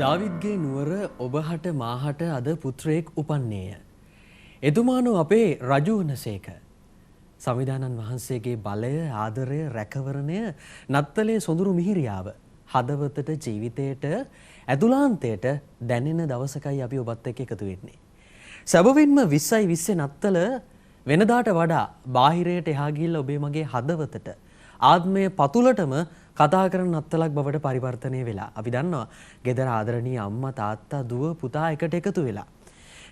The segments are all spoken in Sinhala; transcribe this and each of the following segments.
දාවිද්ගේ නුවර ඔබහට මාහට අද පුත්‍රයෙක් උපන්නේය. එතුමානු අපේ රජු වනසේක. සමිදානන් වහන්සේගේ බලය ආදරය රැකවරණය නත්තලේ සොඳුරු මිහිරියාව හදවතට ජීවිතයට ඇතුලාන්තයට දැනෙන දවසකයි අපි ඔබත් එක්ක එකතු වෙන්නේ. සැබවින්ම 20යි 20 නත්තල වෙනදාට වඩා බාහිරයට එහා ගිහිල්ලා ඔබේ මගේ හදවතට ආත්මය පතුලටම කතා කරන නත්තලක් බවට පරිවර්තනය වෙලා. අපි දන්නවා ගෙදර ආදරණීය අම්මා තාත්තා දුව පුතා එකට එකතු වෙලා.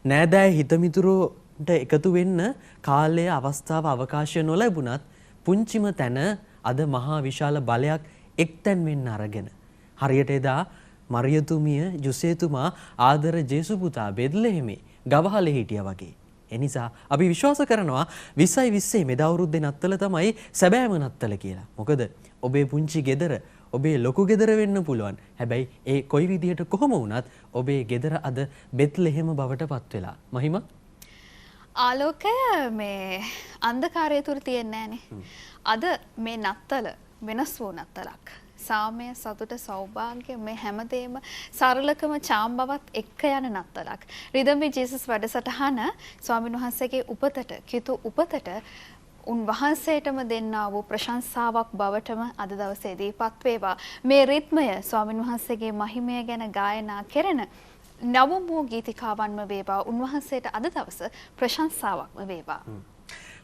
නෑදෑ හිතමිතුරෝට එකතු වෙන්න කාලය අවස්ථාව අවකාශය නොලැබුණත් පුංචිම තැන අද මහා විශාල බලයක් එක්තැන් වෙන්න අරගෙන. හරියට එදා මරියතුමිය යුසේතුමා ආදර ජේසු පුතා බෙත්ලෙහෙමේ ගවහලේ හිටියා වගේ. එනිසා අපි විශ්වාස කරනවා 20යි 20 මෙදා අවුරුද්දේ නත්තල තමයි සැබෑම නත්තල කියලා. මොකද ඔබේ පුංචි ගෙදර ඔබේ ලොකු ගෙදර වෙන්න පුළුවන්. හැබැයි ඒ කොයි විදිහට කොහොම වුණත් ඔබේ ගෙදර අද බෙත්ලෙහෙම බවට පත් වෙලා. මහිම ආලෝකය මේ අන්ධකාරය තුර තියෙන්නේ නැහනේ. අද මේ නත්තල වෙනස් වූ නත්තලක්. සාමය සතුට සෞභාග්‍ය මේ හැමදේම සරලකම චාම් බවත් එක්ක යන නත්තලක්. රිදම් විත් ජීසස් වැඩසටහන ස්වාමීන් වහන්සේගේ උපතට කිතු උපතට උන්වහන්සේටම දෙන්නා වූ ප්‍රශංසාවක් බවටම අද දවසේදී පත් වේවා. මේ රිද්මය ස්වාමීන් වහන්සේගේ මහිමය ගැන ගායනා කෙරෙන නවම වූ ගීතිකාවන්ම වේවා. උන්වහන්සේට අද දවස ප්‍රශංසාවක්ම වේවා.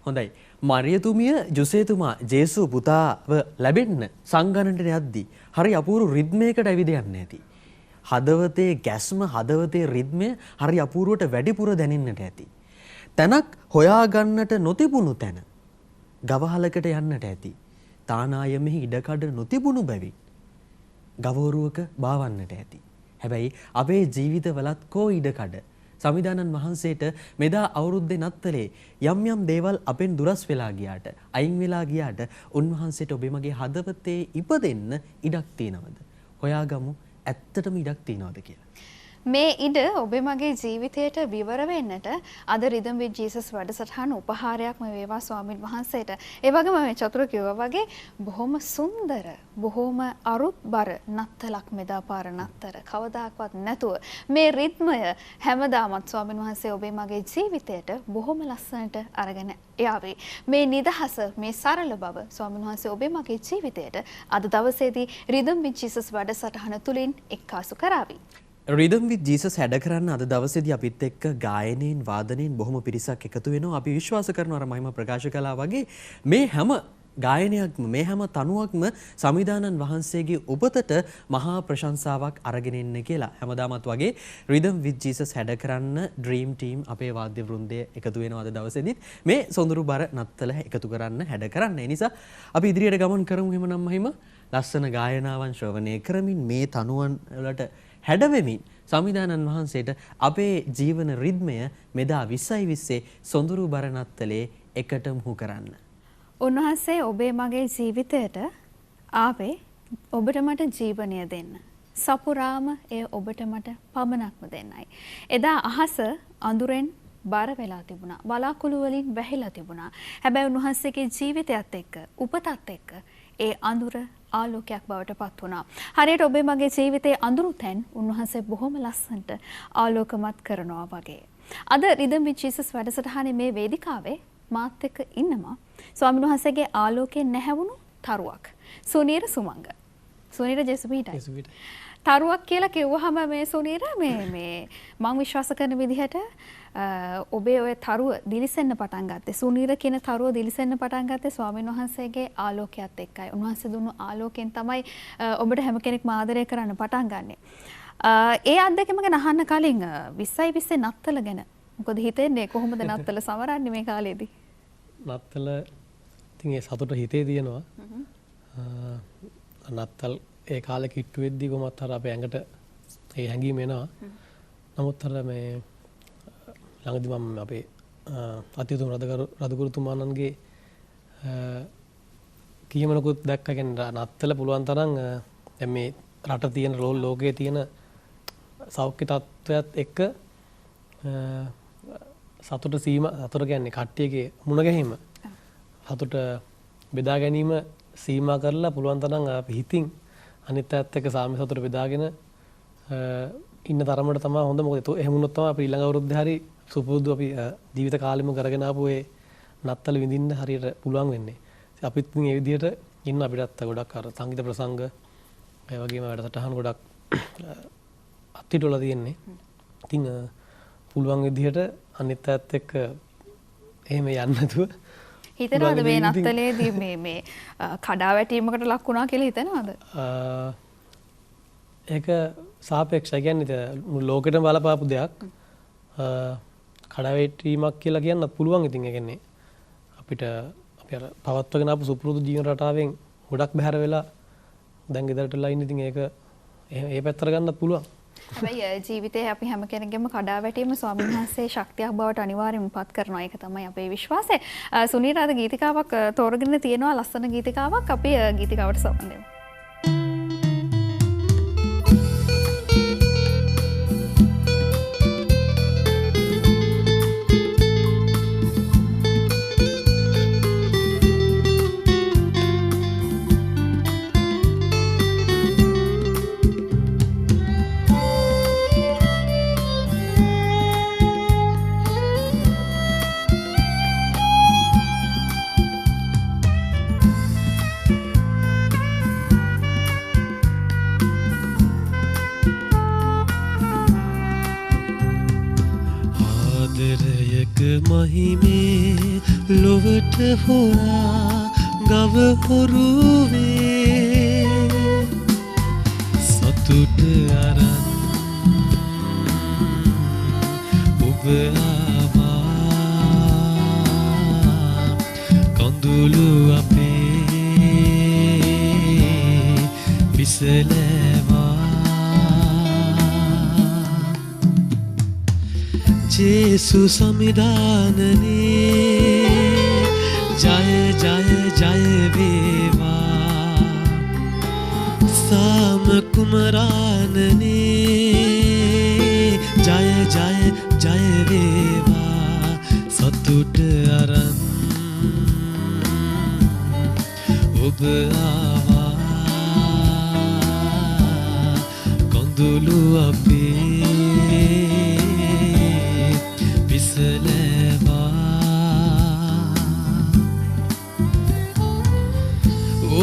හොඳයි. මරියතුමිය ජොසේතුමා ජේසු පුතාව ලැබෙන්න සංගණනට යද්දී හරි අපූර්ව රිද්මයකට ඇවිද යන්නේ ඇති. හදවතේ ගැස්ම හදවතේ රිද්මය හරි අපූර්වට වැඩිපුර දැනෙන්නට ඇති. තැනක් හොයාගන්නට නොතිබුණු තැන ගවහලකට යන්නට ඇති. තානායමෙහි ඉඩකඩ නොතිබුණු බැවින් ගවෝරුවක බාවන්නට ඇති. හැබැයි අපේ ජීවිතවලත් කෝ ඉඩකඩ සමිදානන් වහන්සේට මෙදා අවුරුද්දේ නත්තලේ යම් යම් දේවල් අපෙන් දුරස් වෙලා ගියාට අයින් වෙලා ගියාට උන්වහන්සේට ඔබේ මගේ හදවතේ ඉපදෙන්න ඉඩක් තියෙනවද? හොයාගමු ඇත්තටම ඉඩක් තියෙනවද කියලා. මේ ඉඩ ඔබේ මගේ ජීවිතයට විවර වෙන්නට අද රිදම් විත් ජීසස් වැඩසටහන උපහාරයක්ම වේවා ස්වාමීන් වහන්සේට. ඒ වගේම මේ චතුර කිව්වා වගේ බොහොම සුන්දර බොහොම අරුත්බර නත්තලක් මෙදා පාර නත්තර කවදාකවත් නැතුව මේ රිද්මය හැමදාමත් ස්වාමීන් වහන්සේ ඔබේ මගේ ජීවිතයට බොහොම ලස්සනට අරගෙන යාවේ. මේ නිදහස මේ සරල බව ස්වාමීන් වහන්සේ ඔබේ මගේ ජීවිතයට අද දවසේදී රිදම් විත් ජීසස් වැඩසටහන තුලින් එක්කාසු කරાવી. රිදම් විත් ජීසස් හැඩ කරන්න අද දවසේදී අපිත් එක්ක ගායනයෙන් වාදනයෙන් බොහොම පිරිසක් එකතු වෙනවා. අපි විශ්වාස කරනවා අර මහිම ප්‍රකාශ කළා වගේ මේ හැම ගායනයක්ම මේ හැම තනුවක්ම සමිදානන් වහන්සේගේ උපතට මහා ප්‍රශංසාවක් අරගෙන ඉන්නේ කියලා. හැමදාමත් වගේ රිදම් විත් ජීසස් හැඩ කරන්න ඩ්‍රීම් ටීම් අපේ වාද්‍ය වෘන්දය එකතු වෙනවා අද දවසේදීත් මේ සොඳුරු බර නත්තල එකතු කරන්න හැඩ කරන්න. ඒ නිසා අපි ඉදිරියට ගමන් කරමු. එහෙමනම් මහිම ලස්සන ගායනාවන් ශ්‍රවණය කරමින් මේ තනුවන් වලට හැඩවෙමින් සමිදානන් වහන්සේට අපේ ජීවන රිද්මය මෙදා 20යි 20 සොඳුරු බර නත්තලේ එකට මුහු කරන්න. උන්වහන්සේ ඔබේ මගේ ජීවිතයට ආවේ ඔබට මට ජීවනය දෙන්න. සපුරාම එය ඔබට මට පමණක්ම දෙන්නයි. එදා අහස අඳුරෙන් බර වෙලා තිබුණා. වලාකුළු වලින් වැහිලා තිබුණා. හැබැයි උන්වහන්සේගේ ජීවිතයත් එක්ක උපතත් එක්ක ඒ අඳුර ආලෝකයක් බවට පත් වුණා. හරියට ඔබේ මගේ ජීවිතයේ අඳුරු තැන් උන්වහන්සේ බොහොම ලස්සනට ආලෝකමත් කරනවා වගේ. අද රිදම් විත් ජීසස් වැඩසටහනේ මේ වේදිකාවේ මාත් එක්ක ඉන්නවා ස්වාමීන් වහන්සේගේ ආලෝකයෙන් නැහැවුණු තරුවක්. සුනීර සුමංග. සුනීර ජෙසුපීටයි. තරුවක් කියලා කිව්වහම මේ සුනීර මේ මම විශ්වාස කරන විදිහට ඔබේ ඔය තරුව දිලිසෙන්න පටන් ගත්තේ. සුනීර කියන තරුව දිලිසෙන්න පටන් ගත්තේ ස්වාමීන් වහන්සේගේ ආලෝකයත් එක්කයි. උන්වහන්සේ දුන්නු ආලෝකයෙන් තමයි ඔබට හැම කෙනෙක්ම ආදරය කරන්න පටන් ගන්නෙ. ඒ අත්දැකීම ගැන අහන්න කලින් 20යි 20 නත්තල ගැන මොකද හිතෙන්නේ? කොහොමද නත්තල සමරන්නේ මේ කාලේදී? නත්තල ඉතින් ඒ සතුට හිතේ තියෙනවා. නත්තල් ඒ කාලේ කිට්ටු වෙද්දී කොහොමත් අර අපේ ඇඟට ඒ හැඟීම එනවා. නමුත් අර මේ ළඟදී මම අපේ අතිතුම රදගුරුතුමාණන්ගේ කියමනකුත් දැක්ක. කියන්නේ නත්තල පුළුවන් තරම් දැන් මේ රට තියෙන ලෝකයේ තියෙන සෞඛ්‍ය තත්ත්වයක් එක්ක සතුට සතුට කියන්නේ කට්ටියගේ මුණ ගැහිම සතුට බෙදා ගැනීම සීමා කරලා පුළුවන් තරම් අපි හිතින් අනිත් පැත්ත එක්ක සාමි සතුට බෙදාගෙන ඉන්න තරමට තමයි හොඳ. මොකද එහෙම වුණොත් තමයි අපි ඊළඟ අවුරුද්දේ හරි සුපුරුදු අපි ජීවිත කාලෙම කරගෙන ආපු ඒ නත්තල විඳින්න හරියට පුළුවන් වෙන්නේ. අපිත් ඉතින් ඒ විදිහට ඉන්න අපිටත් ගොඩක් අර සංගීත ප්‍රසංග ඒ වගේම වැඩසටහන් ගොඩක් අත්හිටවල තියෙන්නේ. ඉතින් පුළුවන් විදිහට අනිත් අයත් එක්ක එහෙම යන්නේ නැතුව හිතනවද මේ නත්තලේදී මේ කඩාවැටීමකට ලක් වුණා කියලා හිතනවද? ඒක සාපේක්ෂයි. කියන්නේ ලෝකෙටම බලපාපු දෙයක්. කඩාවැටීමක් කියලා කියන්නත් පුළුවන්. ඉතින් ඒ කියන්නේ අපිට අපි අර පවත්වගෙන ආපු සුපුරුදු ජීවන රටාවෙන් ගොඩක් බැහැර වෙලා දැන් ගෙදරටලා ඉන්න. ඉතින් ඒක ඒ පැත්තට ගන්නත් පුළුවන්. හැබැයි ජීවිතේ අපි හැම කෙනෙක්ගේම කඩාවැටීම ස්වාමීන් වහන්සේ ශක්තියක් බවට අනිවාර්යයෙන්ම පත් කරනවා. ඒක තමයි අපේ විශ්වාසය. සුනීරාද ගීතිකාවක් තෝරගෙන තියෙනවා, ලස්සන ගීතිකාවක්. අපි ගීතිකාවට සම්බන්ධ වෙමු. මහිමේ ලොවට හොරා ගව හොරුවේ සතුට අරන් ඔබ ආවා කඳුළු අපේ පිසලවා ජේසු සමිධානනේ ජය ජය ජය වේවා සාම කුමරානනේ ජය ජය ජය වේවා සතුට අරන් ඔබ ආවා කඳුළු අපේ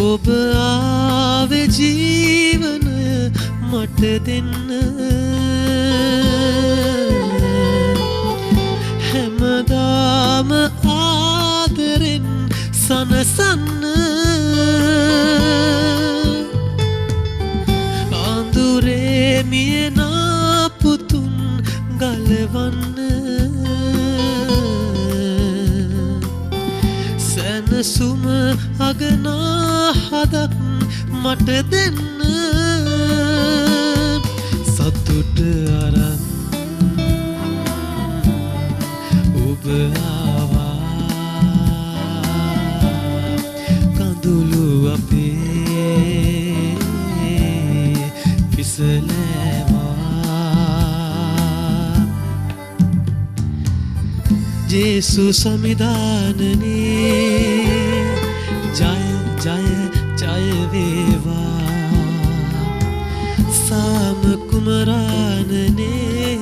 ඔබ ආවේ ජීවනය මට දෙන්න හැමදාම ආදරෙන් සනසන්න අඳුරේ මියනා පුතුන් ගලවන්න සැනසුම අගනා හදක් මට දෙන්න සතුට අරන් ඔබ ආවා කඳුළු අපේ පිසලවා ජේසු සමිධානනේ ජය ජය ජය වේවා සාම කුමරානනේ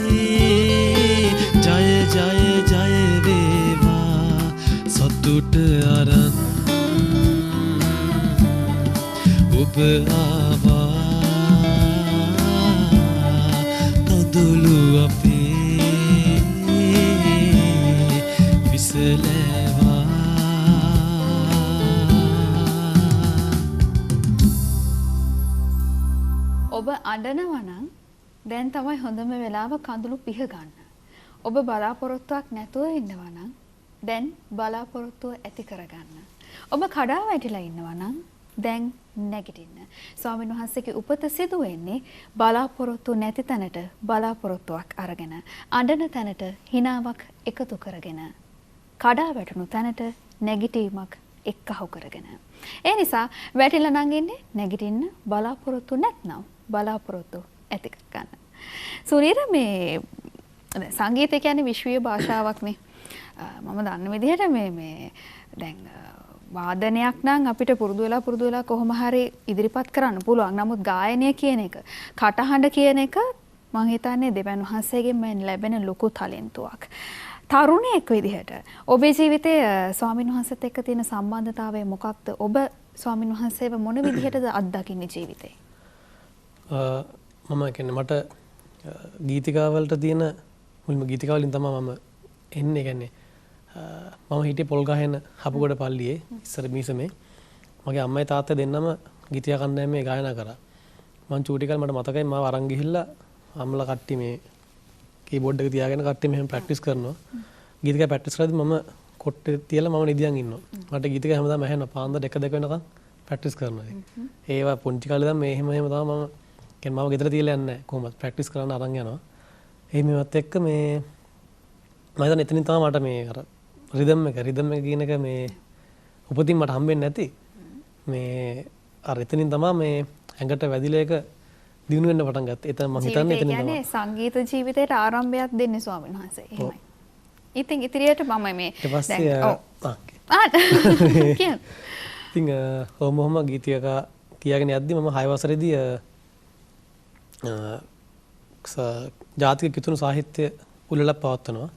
ජය ජය ජය වේවා සතුට අරන් ඔබ ආවා කඳුළු අපේ පිසලවා ඔබ අඬනවා නම් දැන් තමයි හොඳම වෙලාව කඳුළු පිහ ගන්න. ඔබ බලාපොරොත්තුවක් නැතුව ඉන්නවා නම් දැන් බලාපොරොත්තුව ඇති කරගන්න. ඔබ කඩා වැටිලා ඉන්නවා නම් දැන් නැගිටින්න. ස්වාමීන් වහන්සේගේ උපත සිදු වෙන්නේ බලාපොරොත්තු නැති තැනට බලාපොරොත්තුවක් අරගෙන, අඬන තැනට හිනාවක් එකතු කරගෙන, කඩා වැටුණු තැනට නැගිටීමක් එක්කහුව කරගෙන. ඒ නිසා වැටිලා නම් ඉන්නේ නැගිටින්න, බලාපොරොත්තු නැත්නම් බලාපොරොත්තු ඇති කරගන්න. සුරීර මේ සංගීතය කියන්නේ විශ්වීය භාෂාවක්නේ. මම දන්න විදිහට මේ දැන් වාදනයක් නම් අපිට පුරුදු වෙලා කොහොම හරි ඉදිරිපත් කරන්න පුළුවන්. නමුත් ගායනය කියන එක, කටහඬ කියන එක මම හිතන්නේ දෙවියන් වහන්සේගෙන් මම ලැබෙන ලොකු ටැලන්ටුවක්. තරුණයෙක් විදිහට ඔබේ ජීවිතයේ ස්වාමීන් වහන්සේත් එක්ක තියෙන සම්බන්ධතාවය මොකක්ද? ඔබ ස්වාමීන් වහන්සේව මොන විදිහටද අත්දකින්නේ ජීවිතේ? මම කියන්නේ මට ගීතිකාවලට තියෙන මුල්ම ගීතිකාවලින් තමයි මම එන්නේ. කියන්නේ මම හිටියේ පොල් ගහන හපුගොඩ පල්ලියේ ඉස්සර මීසමේ. මගේ අම්මයි තාත්තයි දෙන්නම ගීතිකා කණ්ඩායමේ ගායනා කරා. මම චූටි කාලේ මට මතකයි මාව අරන් ගිහිල්ලා අම්මලා කට්ටිය මේ කීබෝඩ් එක තියාගෙන කට්ටිය මෙහෙම ප්‍රැක්ටිස් කරනවා. ගීතිකා ප්‍රැක්ටිස් කරද්දි මම කොට්ටේ තියලා මම නිදියන් ඉන්නවා. මට ගීතිකා හැමදාම ඇහෙනවා පාන්දර 1-2 වෙනකන් ප්‍රැක්ටිස් කරනවා. ඒවා පුංචි කාලේ ඉඳන් මේ එහෙම තමයි මම කියන්නේ මම ගෙදර තියලා යන්නේ නැහැ. කොහොමද ප්‍රැක්ටිස් කරන්න අරන් යනවා. ඒ මේවත් එක්ක මේ මම හිතන්නේ එතනින් තමයි මට මේ අර රිද්ම් එක කියන එක මේ උපතින් මට හම්බෙන්නේ නැති. මේ අර එතනින් තමයි මේ ඇඟට වැදිලා එක දිනු වෙන්න පටන් ගත්තේ. එතන මම හිතන්නේ එතනින් තමයි. කියන්නේ සංගීත ජීවිතයට ආරම්භයක් දෙන්නේ ස්වාමීන් වහන්සේ. එහෙමයි. ඉතින් ඉතිරියට මම මේ ඊට පස්සේ කියන්න. ඉතින් ඔහොම ගීතිකා කියාගෙන යද්දි මම 6 වසරේදී ජාතික කිතුණු සාහිත්‍ය උළෙලක් පවත්වනවා.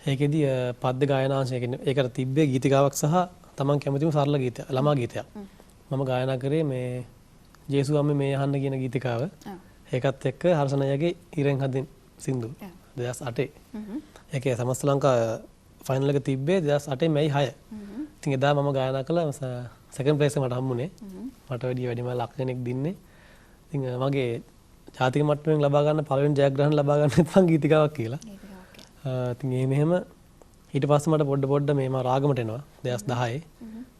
ඒකෙදි පද්‍ය ගායනාංශය කියන්නේ ඒකට තිබ්බේ ගීතිකාවක් සහ තමන් කැමතිම සරල ගීතයක්, ළමා ගීතයක්. මම ගායනා කරේ මේ ජේසු අම්මේ මේ අහන්න කියන ගීතිකාව. ඒකත් එක්ක හර්ෂණයගේ ඉරෙන් හදින් සින්දු 2008. ඒකේ සමස්ත ලංකා ෆයිනල් එක තිබ්බේ 2008 මැයි 6. ඉතින් එදා මම ගායනා කළා සෙකන්ඩ් ප්ලේස් එක මට හම්බුනේ. මට වැඩිම ලක් කෙනෙක් දින්නේ. ඉතින් මගේ ජාතික මට්ටමින් ලබා ගන්න පළවෙනි ජයග්‍රහණ ලබා ගන්න නැත්නම් ගීතිකාවක් කියලා. ඉතින් මෙහෙම ඊට පස්සේ මට පොඩ මේ මම රාගමට එනවා 2010.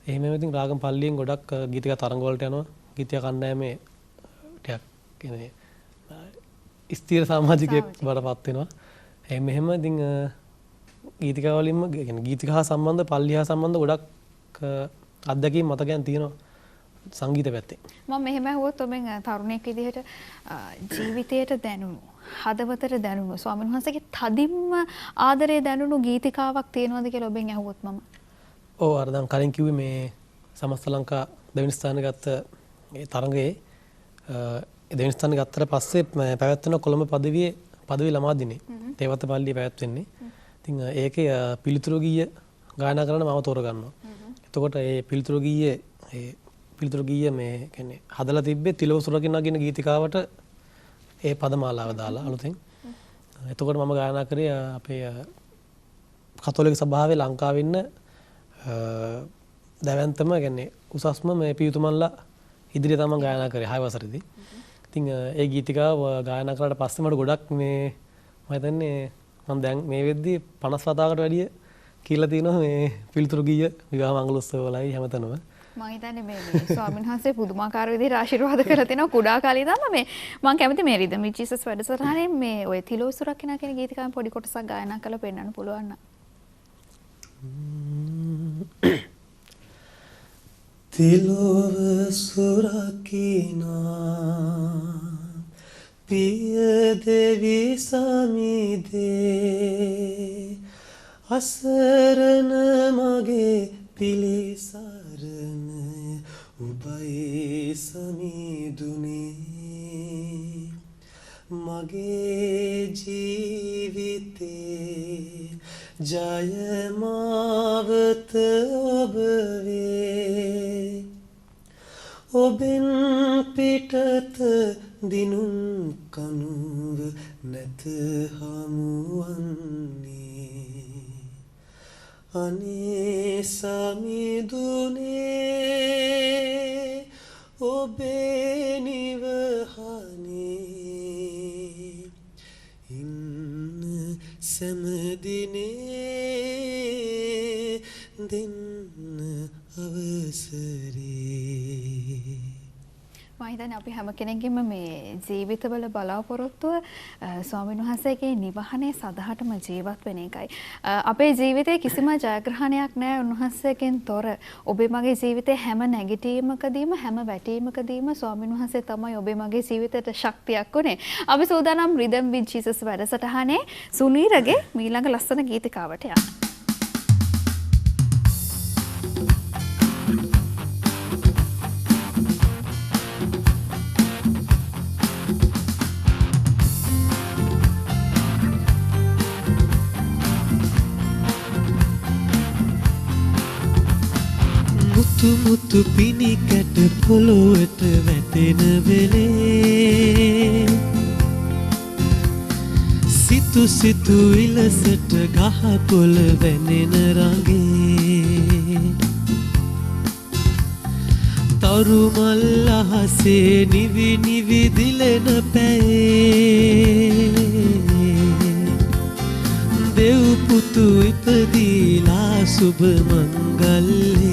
එහෙම ඉතින් රාගම් පල්ලියෙන් ගොඩක් ගීතිකා තරඟ වලට යනවා. ගීතිකා කණ්ඩායමේ ටිකක් කියන්නේ ස්ථීර සමාජිකයෙක් බඩපත් වෙනවා. එහෙම ඉතින් ගීතිකා වලින්ම කියන්නේ ගීතිකා හා සම්බන්ධ පල්ලි හා සම්බන්ධ ගොඩක් අත්දැකීම් මතකයන් තියෙනවා සංගීත පැත්තේ. මම මෙහෙම අහුවොත් ඔබෙන් තරුණයෙක් විදිහට ජීවිතයට දැනුණු හදවතට දැනුණු ස්වාමීන් වහන්සේගේ තදින්ම ආදරේ දැනුණු ගීතිකාවක් තියෙනවද කියලා ඔබෙන් අහුවොත් මම. ඔව් අර දැන් කලින් කිව්වේ මේ සමස්ත ලංකා දෙවෙනි ස්ථානය ගත්ත ඒ තරඟයේ දෙවෙනි ස්ථානය ගත්තට පස්සේ පැවැත්වෙන කොළඹ පදවියේ ළමා දිනේ තේවත පල්ලියේ පැවැත්වෙන්නේ. ඉතින් ඒකේ පිළිතුරු ගීය ගායනා කරන්න මම තෝරගන්නවා. එතකොට ඒ පිළිතුරු ගීය මේ කියන්නේ හදලා තිබ්බේ තිලව සුරකින්න කියන ගීතිකාවට ඒ පදමාලාව දාලා අලුතෙන්. එතකොට මම ගායනා කරේ අපේ කතෝලික සභාවේ ලංකාවේ ඉන්න දැවැන්තම කියන්නේ උසස්ම මේ පියුතුමන්ලා ඉදිරියේ තමයි ගායනා කරේ 6 වසරේදී. ඉතින් ඒ ගීතිකාව ගායනා කරලා පස්සේ මට ගොඩක් මේ මම හිතන්නේ මම දැන් මේ වෙද්දී 50 වතාවකට වැඩිය කියලා තියෙනවා මේ පිළිතුරු ගීය විවාහ මංගල උත්සවවලයි හැමතැනම. මම හිතන්නේ මේ ස්වාමීන් වහන්සේ පුදුමාකාර විදිහට ආශිර්වාද කරලා තිනවා කුඩා කාලේ ඉඳන්ම මේ මම කැමති මේ රිද්ම් විත් ජීසස් වැඩසටහනේ මේ ඔය තිලෝ සුරකින්න කියන ගීතිකාවෙන් පොඩි කොටසක් ගායනා කරලා පෙන්නන්න පුළුවන් නම්. තිලෝව සුරකිනා පිය දෙවි සමිදේ අසරණ මගේ පිලිසරණ උබයි සමිදුනේ මගේ ජීවිතේ ජයමාවත ඔබ වේ ඔබෙන් පිටත දිනුම් කනුව නැත හමුවන්නේ අනේ සමිදුනේ ඔබේ නිවහනේ ඉන්න සැමදිනේ දෙන්න අවසරේ. මම හිතන්නේ අපි හැම කෙනෙක්ගේම මේ ජීවිතවල බලාපොරොත්තුව ස්වාමීන් වහන්සේගේ නිවහනේ සදහටම ජීවත් වෙන එකයි. අපේ ජීවිතේ කිසිම ජයග්‍රහණයක් නැහැ උන්වහන්සේගෙන් තොර. ඔබේ මගේ ජීවිතේ හැම නැගිටීමකදීම හැම වැටීමකදීම ස්වාමීන් වහන්සේ තමයි ඔබේ මගේ ජීවිතයට ශක්තියක් උනේ. අපි සූදානම් රිද්ම් විත් ජීසස් වැඩසටහනේ සුනීරගේ ඊළඟ ලස්සන ගීතිකාවට යන්න. මුතු මුතු පිණි කැට පොළොවට වැටෙන වෙලේ සිතු සිතු ඉලසට ගහ පොළ වැනෙන රඟේ තරු මල් අහසේ නිවි නිවි දිලෙන පැයේ දෙව් පුතු ඉපදීලා සුබ මංගල්ලේ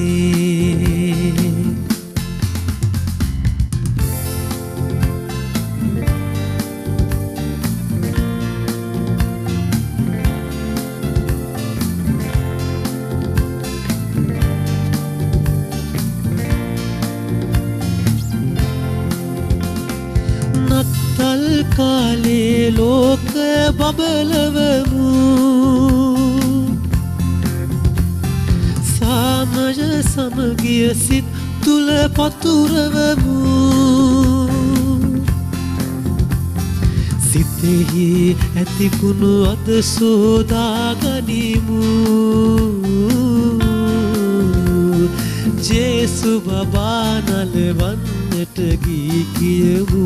නත්තල් කාලේ ලෝක බබලවමු සාමය සමගිය සිත් තුල පතුරවමු සිතෙහි ඇති කුණු අද සෝදාගනිමු ජේසු බබා නලවන්නට ගී කියමු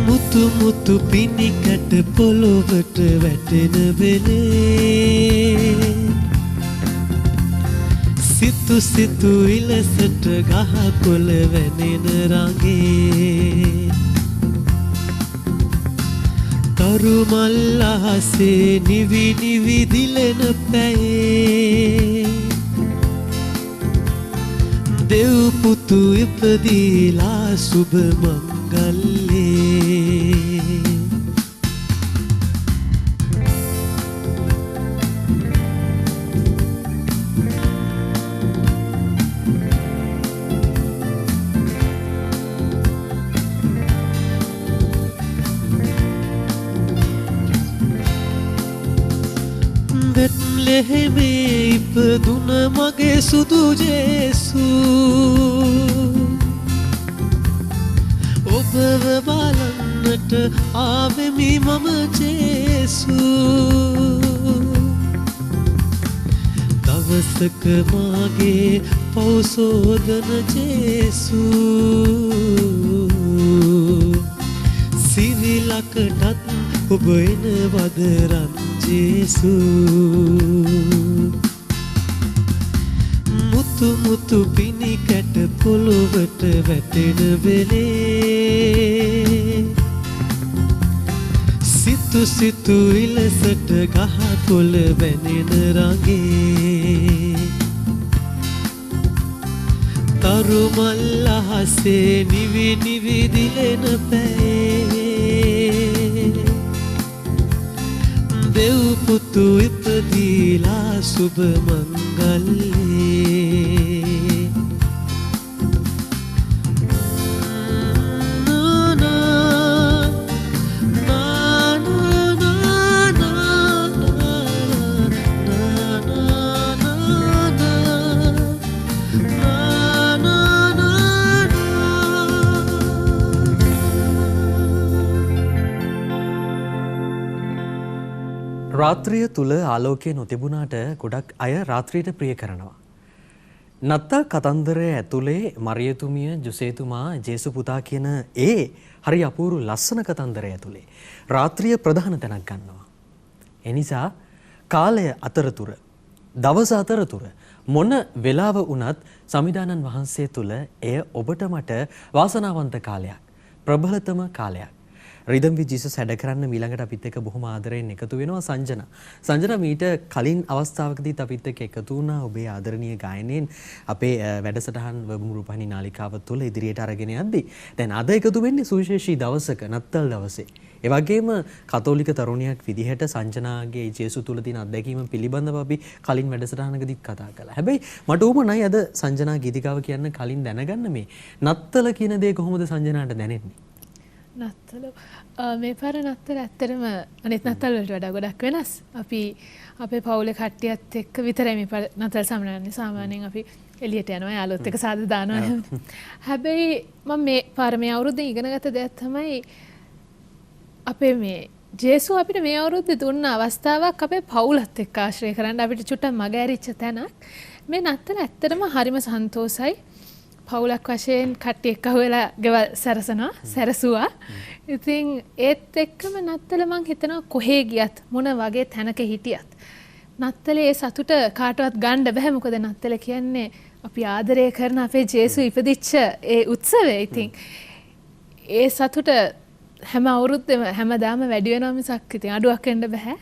මුතු මුතු පිණි කැට පොළොවට වැටෙන වෙලේ සිතු සිතු ඉලසට ගහ කොළ වැනෙන රඟේ තරු මල් අහසේ නිවි නිවි දිලෙන පැයේ දෙව් පුතු ඉපදීලා සුබ මංගල්ලේ බෙත්ලෙහෙමේ ඉපදුන මගේ සුදු ජේසු ඔබව බලන්නට ආවෙමි මම ජේසු දවසක මාගේ පෞසෝදන ජේසු සිවිලකටත් ඔබ එනවද රන් ජේසු මුතු මුතු පිණි කැට පොළොවට වැටෙන වෙලේ සිතු සිතු ඉලසට ගහ කොළ වැනෙන රඟේ තරු මල් අහසේ නිවි නිවි දිලෙන පැයේ දෙව් පුතු ඉපදීලා සුබ මංගල්ලේ රාත්‍රිය තුල ආලෝකය නොතිබුණාට ගොඩක් අය රාත්‍රියට ප්‍රිය කරනවා. නත්තල් කතන්දරය ඇතුලේ මරියතුමිය, ජොසේතුමා, ජේසු පුතා කියන ඒ හරි අපූර්ව ලස්සන කතන්දරය ඇතුලේ රාත්‍රිය ප්‍රධාන තැනක් ගන්නවා. එනිසා කාලය අතරතුර, දවස අතරතුර මොන වෙලාව වුණත් සමිදානන් වහන්සේ තුල එය ඔබට මට වාසනාවන්ත කාලයක්, ප්‍රබලතම කාලයක්. රිදම් වි ජීසස් හැඩ කරන්න ඊළඟට අපිත් එක්ක බොහොම ආදරයෙන් එකතු වෙනවා සංජනා. සංජනා මීට කලින් අවස්ථාවකදීත් අපිත් එක්ක එකතු වුණා ඔබේ ආදරණීය ගායනයෙන් අපේ වැඩසටහන් වගුරු රූපහිනී නාලිකාව තුළ ඉදිරියට අරගෙන යද්දී. දැන් අද එකතු වෙන්නේ සුවිශේෂී දවසක, නත්තල් දවසේ. ඒ වගේම කතෝලික තරුණියක් විදිහට සංජනාගේ ජේසු තුළ තියෙන අත්දැකීම පිළිබඳව අපි කලින් වැඩසටහනකදීත් කතා කළා. හැබැයි මට උවමනයි අද සංජනා ගීතිකාව කියන්න කලින් දැනගන්න මේ නත්තල කියන දේ කොහොමද සංජනාට දැනෙන්නේ? නත්තල මේ පාර නත්තල ඇත්තටම අනිත් නත්තල් වලට වඩා ගොඩක් වෙනස්. අපි අපේ පවුලේ කට්ටියත් එක්ක විතරයි මේ පාර නත්තල් සමරන්නේ. සාමාන්‍යයෙන් අපි එළියට යනවා යාළුවොත් එක්ක සාද දානවා. හැබැයි මම මේ පාර මේ අවුරුද්දේ ඉගෙනගත්ත දෙයක් තමයි අපේ මේ ජේසු අපිට මේ අවුරුද්දේ දුන්න අවස්ථාවක් අපේ පවුලත් එක්ක ආශ්‍රය කරන්න අපිට චුට්ටක් මග ඇරිච්ච තැනක්. මේ නත්තල ඇත්තටම හරිම සන්තෝසයි. පවුලක් වශයෙන් කට්ටිය එක්ක වෙලා ගෙවල් සැරසුවා. ඉතින් ඒත් එක්කම නත්තල මං හිතනවා කොහේ ගියත් මොන වගේ තැනක හිටියත් නත්තලේ ඒ සතුට කාටවත් ගන්න බෑ. මොකද නත්තල කියන්නේ අපි ආදරය කරන අපේ ජේසු ඉපදිච්ච ඒ උත්සවය. ඉතින් ඒ සතුට හැම අවුරුද්දෙම හැමදාම වැඩි වෙනවා මිසක් ඉතින් අඩුවක් වෙන්න බෑ.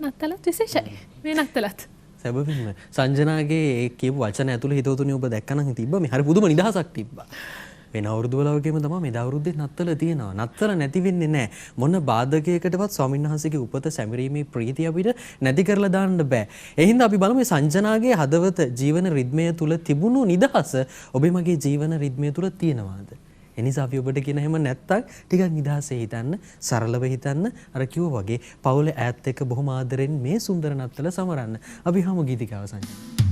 නත්තලත් විශේෂයි. මේ නත්තලත් සැබවින්ම සංජනාගේ ඒ කියපු වචන ඇතුළේ හිතවතුනි ඔබ දැක්කනම් තිබ්බා මේ හරි පුදුම නිදහසක් තිබ්බා. වෙන අවුරුදු වල වගේම තමයි මේ අවුරුද්දේ නත්තල තියෙනවා. නත්තල නැති වෙන්නේ නැහැ. මොන බාධකයකටවත් ස්වාමීන් වහන්සේගේ උපත සැමරීමේ ප්‍රීතිය අපිට නැති කරලා දාන්න බෑ. ඒ හින්දා අපි බලමු මේ සංජනාගේ හදවත ජීවන රිද්මය තුල තිබුණු නිදහස ඔබේ මගේ ජීවන රිද්මය තුල තියෙනවාද? එනිසා අපි ඔබට කියන හැම නැත්තම් ටිකක් නිදහසේ හිතන්න, සරලව හිතන්න, අර කිව්වා වගේ පවුලේ ඈත් එක්ක බොහොම ආදරෙන් මේ සුන්දර නත්තල සමරන්න. අපි හමු ගීතිකාව සංජනා.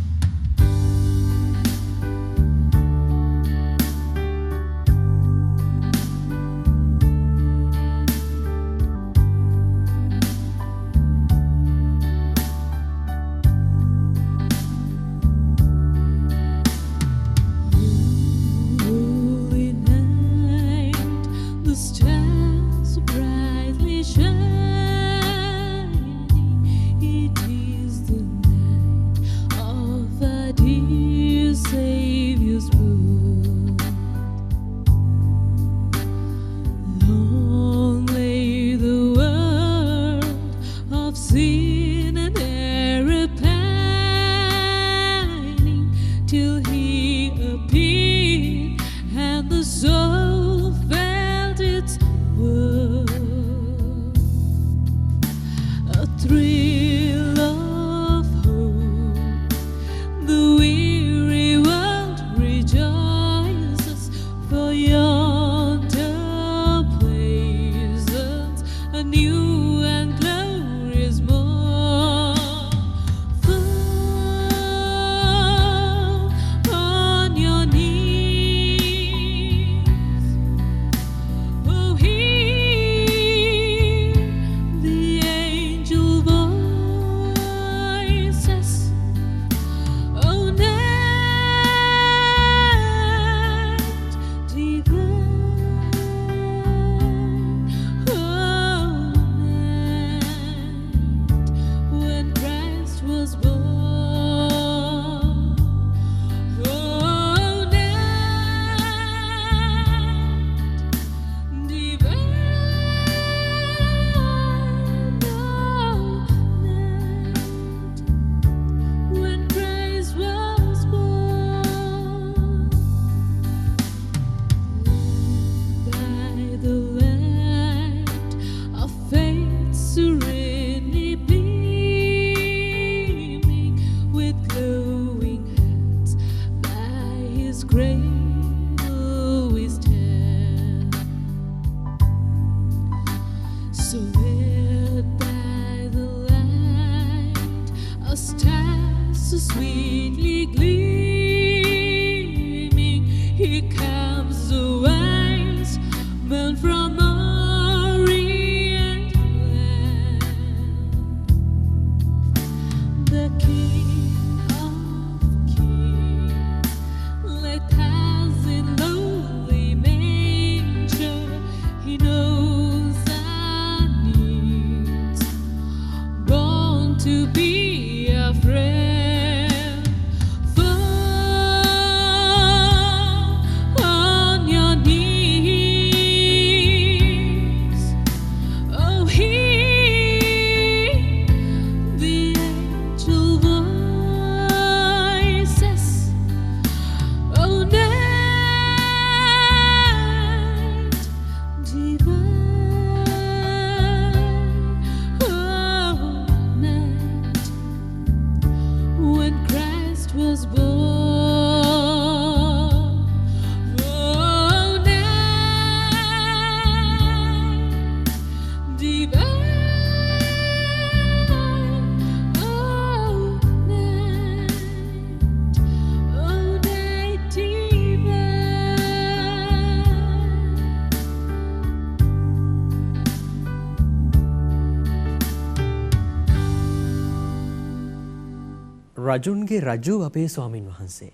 රජුන්ගේ රජු අපේ ස්වාමින් වහන්සේ.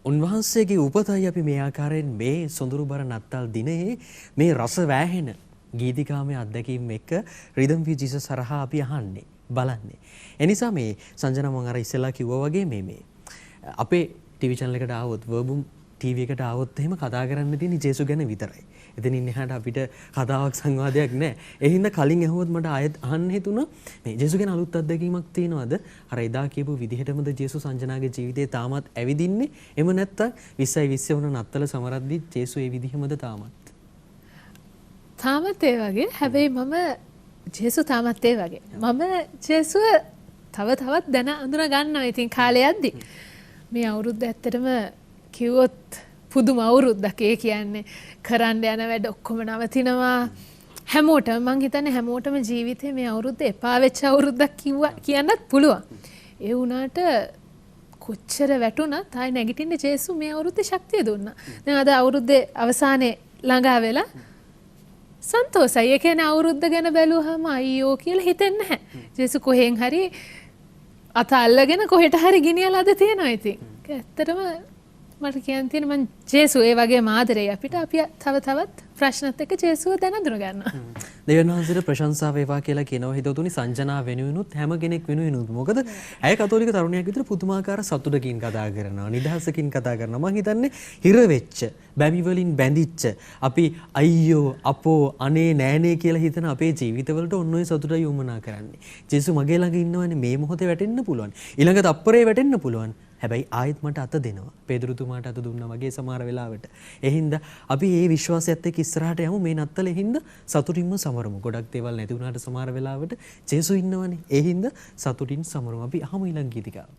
උන්වහන්සේගේ උපතයි අපි මේ ආකාරයෙන් මේ සොඳුරුබර නත්තල් දිනේ මේ රස වෑහෙන ගීතිකාමයේ අත්දැකීම් එක්ක රිදම් වී ජීසස් හරහා අපි අහන්නේ බලන්නේ. එනිසා මේ සංජනා මම අර ඉස්සෙල්ලා කිව්වා වගේ මේ අපේ ටීවී channel එකට ආවොත් වර්බුම් ටීවී එකට ආවොත් එහෙම කතා කරන්න තියෙන්නේ ජේසු ගැන විතරයි. එතනින් එහාට අපිට කතාවක් සංවාදයක් නැහැ. ඒ හින්දා කලින් ඇහුවොත් මට ආයෙත් අහන්න හිතුණා මේ ජේසු ගැන අලුත් අත්දැකීමක් තියෙනවද? අර එදා කියපු විදිහටමද ජේසු සංජනාගේ ජීවිතේ තාමත් ඇවිදින්නේ? එම නැත්තම් 20යි 20 වුණ නත්තල සමරද්දි ජේසු ඒ විදිහමද තාමත්? තාමත් ඒ වගේ. හැබැයි මම ජේසු තාමත් ඒ වගේ. මම ජේසුව තව තවත් දැන අඳුන ගන්නවා. ඉතින් කාලය යද්දි මේ අවුරුද්ද ඇත්තටම කිව්වොත් පුදුම අවුරුද්දක්. ඒ කියන්නේ කරන්න යන වැඩ ඔක්කොම නවතිනවා. හැමෝටම මං හිතන්නේ හැමෝටම ජීවිතේ මේ අවුරුද්ද එපා වෙච්ච අවුරුද්දක් කියන්නත් පුළුවන්. ඒ වුණාට කොච්චර වැටුණත් ආයි නැගිටින්න ජේසු මේ අවුරුද්දේ ශක්තිය දුන්නා. දැන් අද අවුරුද්දේ අවසානයේ ළඟා වෙලා සන්තෝසයි. ඒ කියන්නේ අවුරුද්ද ගැන බැලුවාම අයියෝ කියලා හිතෙන්නේ නැහැ. ජේසු කොහෙන් හරි අත අල්ලගෙන කොහෙට හරි ගෙනියලා අද තියෙනවා ඉතින්. ඇත්තටම මට කියන්න තියෙන මං ජේසු ඒ වගේ මාදරේ අපිට අපි තව තවත් ප්‍රශ්නත් එක්ක ජේසුව දැන අඳුන ගන්නවා. දෙවියන් වහන්සේට ප්‍රශංසා වේවා කියලා කියනවා හිතවතුනි සංජනා වෙනුවෙනුත් හැම කෙනෙක් වෙනුවෙනුත්. මොකද ඇය කතෝලික තරුණියක් විතර පුදුමාකාර සතුටකින් කතා කරනවා, නිදහසකින් කතා කරනවා. මං හිතන්නේ හිර වෙච්ච, බැමි වලින් බැඳිච්ච, අපි අයියෝ අපෝ අනේ නෑනේ කියලා හිතන අපේ ජීවිතවලට ඔන්න ඔය සතුටයි උමනා කරන්නේ. ජේසු මගේ ළඟ ඉන්නවනේ මේ මොහොතේ වැටෙන්න පුළුවන්. ඊළඟ තප්පරේ වැටෙන්න පුළුවන්. හැබැයි ආයෙත් මට අත දෙනවා. පේදුරුතුමාට අත දුන්නා වගේ සමහර වෙලාවට. ඒ හින්දා අපි මේ විශ්වාසයත් එක්ක ඉස්සරහට යමු. මේ නත්තලේ හින්දා සතුටින්ම සමරමු. ගොඩක් දේවල් නැති වුණාට සමහර වෙලාවට ජේසු ඉන්නවනේ. ඒ හින්දා සතුටින් සමරමු. අපි අහමු ඊළඟ ගීතිකාව.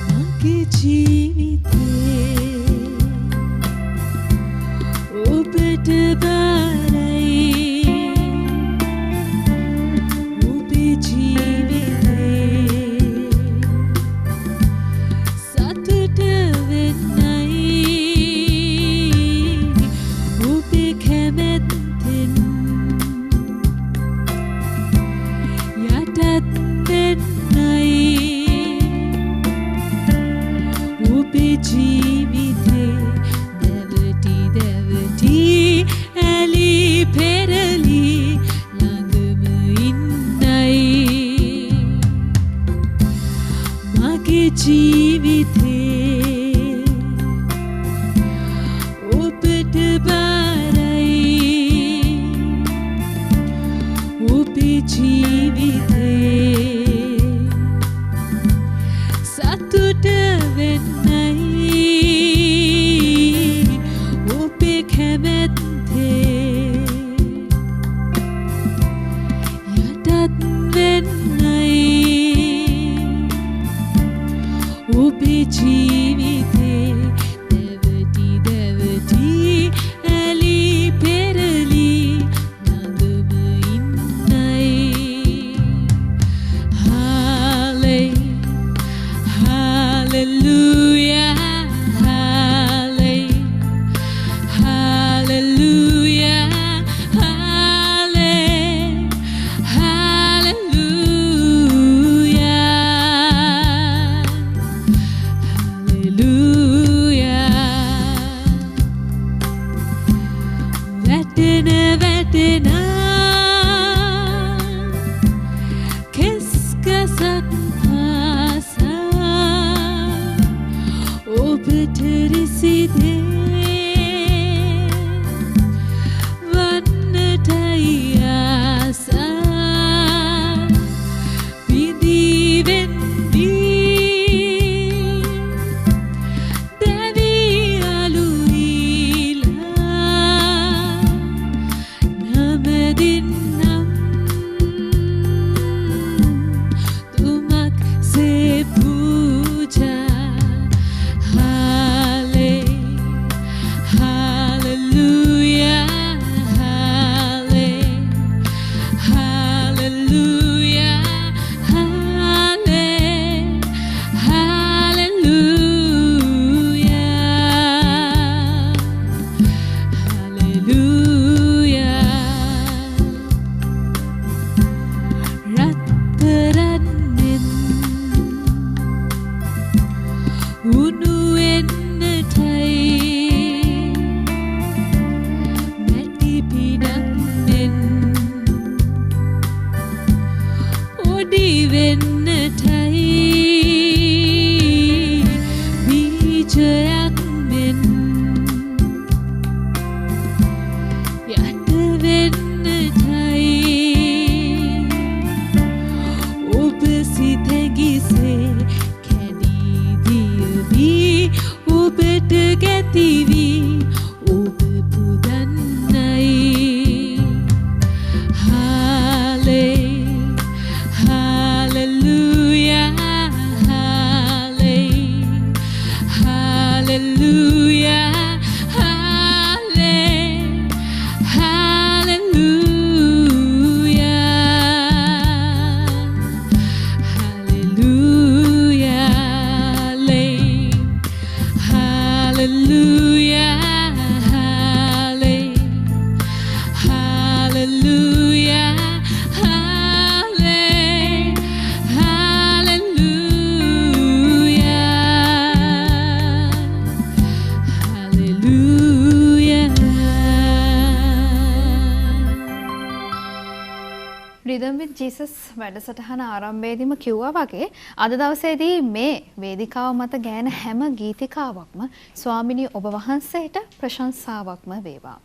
මගේ ජීවිතේ ඔබට බාරයි ඔබේ ජීවිතේ සතුට වෙන්නයි ඔබේ කැමැත්තෙන් යටත් වෙන්නයි ඔබේ ජීවිතේ දැවටි දැවටි ඇලි පෙරලි ළඟම ඉන්නයි මගේ ජීවිතේ ඔබට බාරයි ඔබේ ජීවිතේ සතුට වෙන්නයි ඔබේ කැමැත්තේ යටත් වෙන්නයි ඔබේ ජීවිතේ දැවටි දැවටි ඇලි පෙරලි ළඟම ඉන්නයි Hallelujah, hallelujah, වැටෙනා කෙස්කසක් පාසා ඔබට රිසිදේ වන්නටයි ආසා විදී වෙන්දී දැවී අලුයිලා නමදින්නම් තුමක් සේ පූජා වෙන්නටයි බීජයක් මෙන් යට වෙන්නටයි ඔබ සිතැගිසේ කැඩී දියවී ඔබට ගැතිවී ඔබ පුදන්නයි ජීසස් වැඩසටහන ආරම්භයේදීම කිව්වා වගේ අද දවසේදී මේ වේදිකාව මත ගෑන හැම ගීතිකාවක්ම ස්වාමිනී ඔබ වහන්සේට ප්‍රශංසාවක්ම වේවා.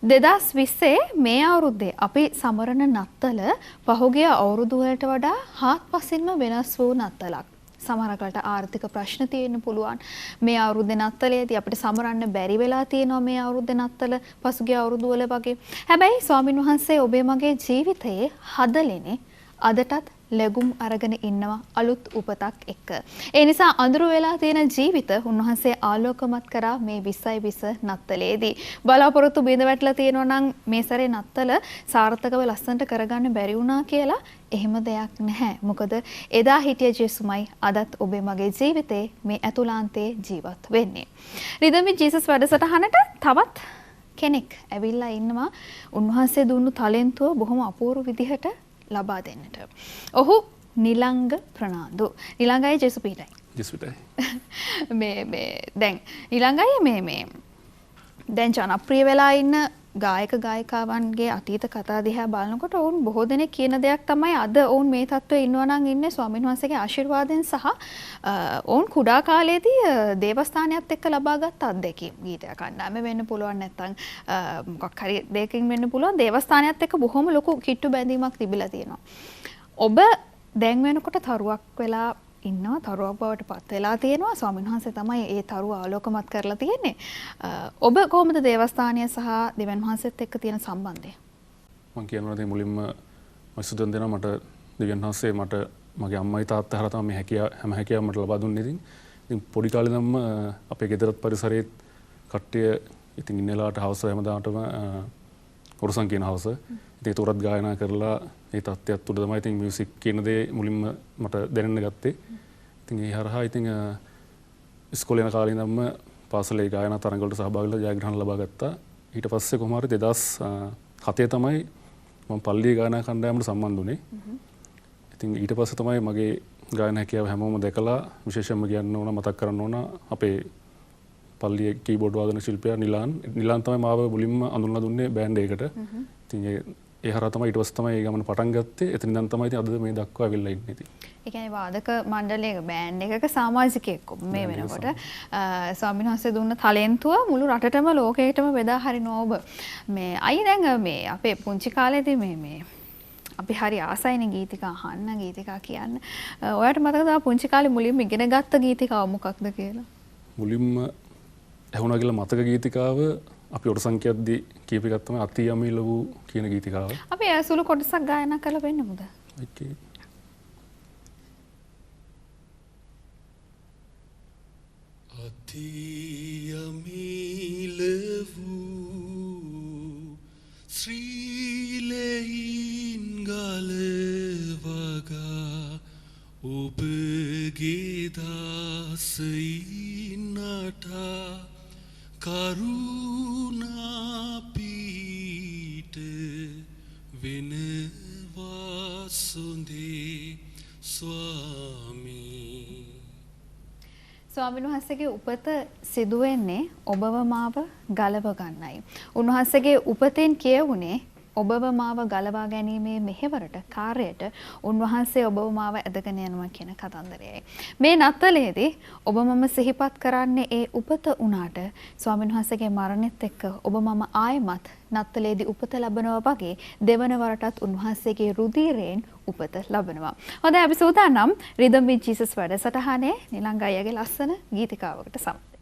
2020 මේ අවුරුද්දේ අපි සමරන නත්තල පහුගිය අවුරුදු වලට වඩා හාත්පසින්ම වෙනස් වූ නත්තලක්. සමහරකට ආර්ථික ප්‍රශ්න තියෙන්න පුළුවන්. මේ අවුරුද්දේ නත්තලේදී අපිට සමරන්න බැරි වෙලා තියෙනවා මේ අවුරුද්දේ නත්තල පසුගිය අවුරුදු වල වගේ. හැබැයි ස්වාමින් වහන්සේ ඔබේ මගේ ජීවිතයේ හදලෙනේ අදටත් ලැබුම් අරගෙන ඉන්නවා අලුත් උපතක් එක්ක. ඒ නිසා අඳුර වෙලා තියෙන ජීවිත උන්වහන්සේ ආලෝකමත් කරා මේ 2020 නත්තලේදී. බලාපොරොත්තු බිඳ වැටලා තියෙනවා නම් මේ සැරේ නත්තල සාර්ථකව ලස්සනට කරගන්න බැරි වුණා කියලා එහෙම දෙයක් නැහැ. මොකද එදා හිටිය ජේසුමයි අදත් ඔබේ මගේ ජීවිතේ මේ ඇතුළාන්තයේ ජීවත් වෙන්නේ. රිදම් විත් ජීසස් වැඩසටහනට තවත් කෙනෙක් ඇවිල්ලා ඉන්නවා. උන්වහන්සේ දුන්නු ටැලන්තුව බොහොම අපූර්ව විදිහට ලබා දෙන්නට. ඔහු නිලංග ප්‍රනාන්දු. නිලංගයි ජෙසුපීටයි. ජෙසුපීටයි. මේ දැන් නිලංගයි මේ දැන් ජනප්‍රිය වෙලා ඉන්න ගායක ගායිකාවන්ගේ අතීත කතා දිහා බලනකොට ඔවුන් බොහෝ දෙනෙක් කියන දෙයක් තමයි අද ඔවුන් මේ තත්ත්වයේ ඉන්නවා නම් ඉන්නේ ස්වාමීන් වහන්සේගේ ආශිර්වාදයෙන් සහ ඔවුන් කුඩා කාලේදී දේවස්ථානයත් එක්ක ලබාගත් අත්දැකීම්. ගීතයක් කණ්ඩායම වෙන්න පුළුවන් නැත්නම් මොකක් හරි දෙයකින් වෙන්න පුළුවන්. දේවස්ථානයත් එක්ක බොහොම ලොකු කිට්ටු බැඳීමක් තිබිලා තියෙනවා. ඔබ දැන් වෙනකොට තරුවක් වෙලා ඉන්නවා, තරුවක් බවට පත් වෙලා තියෙනවා. ස්වාමීන් වහන්සේ තමයි ඒ තරුව ආලෝකමත් කරලා තියෙන්නේ. ඔබ කොහොමද දේවස්ථානය සහ දෙවියන් වහන්සේත් එක්ක තියෙන සම්බන්ධය? මම කියනවා ඉතින් මුලින්ම මම සුදුන් දෙනවා මට දෙවියන් වහන්සේ මට මගේ අම්මයි තාත්තා හරහා තමයි මේ හැම හැකියාවම මට ලබා දුන්නේ. ඉතින් පොඩි කාලේ ඉඳන්ම අපේ ගෙදරත් පරිසරයේත් කට්ටිය ඉතින් ඉන්නලාට හවස හැමදාටම ඔරසන් කියන හවස. ඉතින් ඒතරත් ගායනා කරලා ඒ තත්ත්වයක් උඩ තමයි ඉතින් මියුසික් කියන දේ මුලින්ම මට දැනෙන්න ගත්තේ. ඉතින් ඒ හරහා ඉතින් ඉස්කෝලේ යන කාලේ ඉඳන්ම පාසලේ ගායනා තරඟ වලට සහභාගී වෙලා ජයග්‍රහණ ලබා ගත්තා. ඊට පස්සේ කොහොම හරි 2007 තමයි මම පල්ලියේ ගායනා කණ්ඩායමට සම්බන්ධ වුණේ. ඉතින් ඊට පස්සේ තමයි මගේ ගායන හැකියාව හැමෝම දැකලා විශේෂයෙන්ම කියන්න ඕන මතක් කරන්න ඕන අපේ පල්ලියේ කීබෝඩ් වාදන ශිල්පියා නිලාන් තමයි මාව මුලින්ම අඳුන්ලා දුන්නේ බෑන්ඩ් එකකට. ඉතින් ඒ හරහා තමයි ඊට පස්සේ තමයි ඒ ගමන පටන් ගත්තේ. එතන ඉඳන් තමයි ඉතින් අද මේ දක්වා අවිල්ලා ඉන්නේ ඉතින්. ඒ කියන්නේ වාදක මණ්ඩලයක බෑන්ඩ් එකක සමාජිකයෙක් මේ වෙනකොට ස්වාමීන් වහන්සේ දුන්න ටැලන්තුව මුළු රටටම ලෝකයටම බෙදා හරිනවා ඔබ. මේ අයි දැන් මේ අපේ පුංචි කාලේදී මේ අපි හරි ආසයිනේ ගීතිකා අහන්න ගීතිකා කියන්න. ඔයාලට මතකද පුංචි කාලේ මුලින්ම ඉගෙන ගත්ත ගීතිකාව මොකක්ද කියලා? මුලින්ම ඇහුණා කියලා මතක ගීතිකාව අපි ඔරසංකයක්දී කීප එකක් තමයි අති යමිල වූ කියන ගීතිකාව. අපි සුළු කොටසක් ගායනා කරලා වෙන්නමුද? ඕකේ. අති යමිල වූ ශ්‍රීලෙහින් ගලවගා ඔබගේ දාසයින් නටා කරුණාපීට වෙනවා සොඳේ ස්වාමී. ස්වාමීන් වහන්සේගේ උපත සිදුවෙන්නේ ඔබව මාව ගලව ගන්නයි. උන්වහන්සේගේ උපතෙන් කියවුනේ ඔබව මාව ගලවා ගැනීමේ මෙහෙවරට කාර්යයට උන්වහන්සේ ඔබව මාව ඇදගෙන යනවා කියන කතන්දරයයි. මේ නත්තලේදී ඔබ මම සිහිපත් කරන්නේ ඒ උපත උනාට ස්වාමීන් වහන්සේගේ මරණෙත් එක්ක ඔබ මම ආයමත් නත්තලේදී උපත ලබනවා වගේ දෙවන වරටත් උන්වහන්සේගේ රුධිරයෙන් උපත ලබනවා. හොඳයි අපි සූදානම් Rhythm with Jesus වැඩසටහනේ නිලංග අයියාගේ ලස්සන ගීතිකාවකට සමග.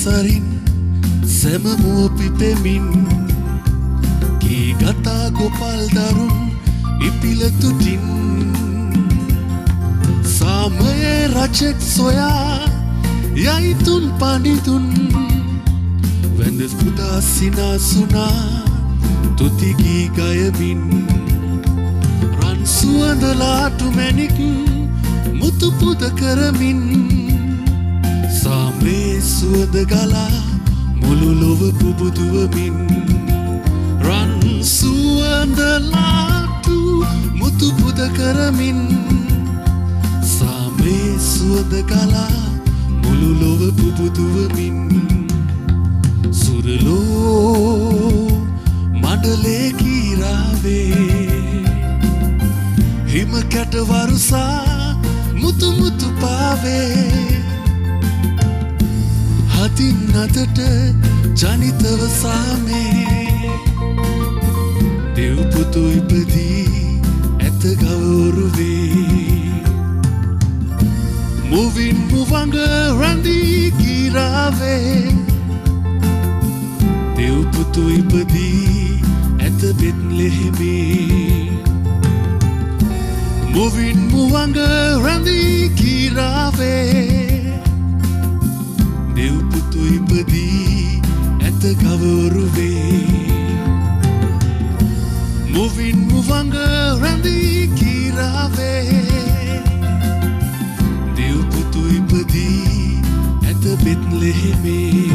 සරින් සැමමුව පිපෙමින් කී ගතා ගොපල් දරුන් ඉපිලතුටින් සාමයේ රජෙක් සොයා යයිතුන් පනිතුන් වැඳ පුදා සිනාසුනා තුතිගී ගයමින් රන් සුවඳලාටු මැණික් මුතු පුද කරමින් සාමේ සුවඳ ගලා මුළු ලොව පුබුදුවමින් රන් සුවඳලාටු මුතු පුද කරමින් සාමේ සුවඳ ගලා මුළු ලොව පුබුදුවමින් සුරලෝ මඩලේ කීරාවේ හිම කැට වරුසා මුතු මුතු පාවේ හතින් අතට ජනිතව සාමේ දෙව්පුතු ඉපදී ඇත ගවරුවේ මුවින් මුවඟ රැඳී ගිරාවේ දෙව්පුතු ඉපදී ඇත බෙත්ලෙහෙමේ මුවින් මුවඟ රැඳී ගිරාවේ දෙව්පුතු ඉපදී ඇත ගවරුවේ මුවින් මුවඟ රැඳී ගිරාවේ දෙව්පුතු ඉපදී ඇත බෙත්ලෙහෙමේ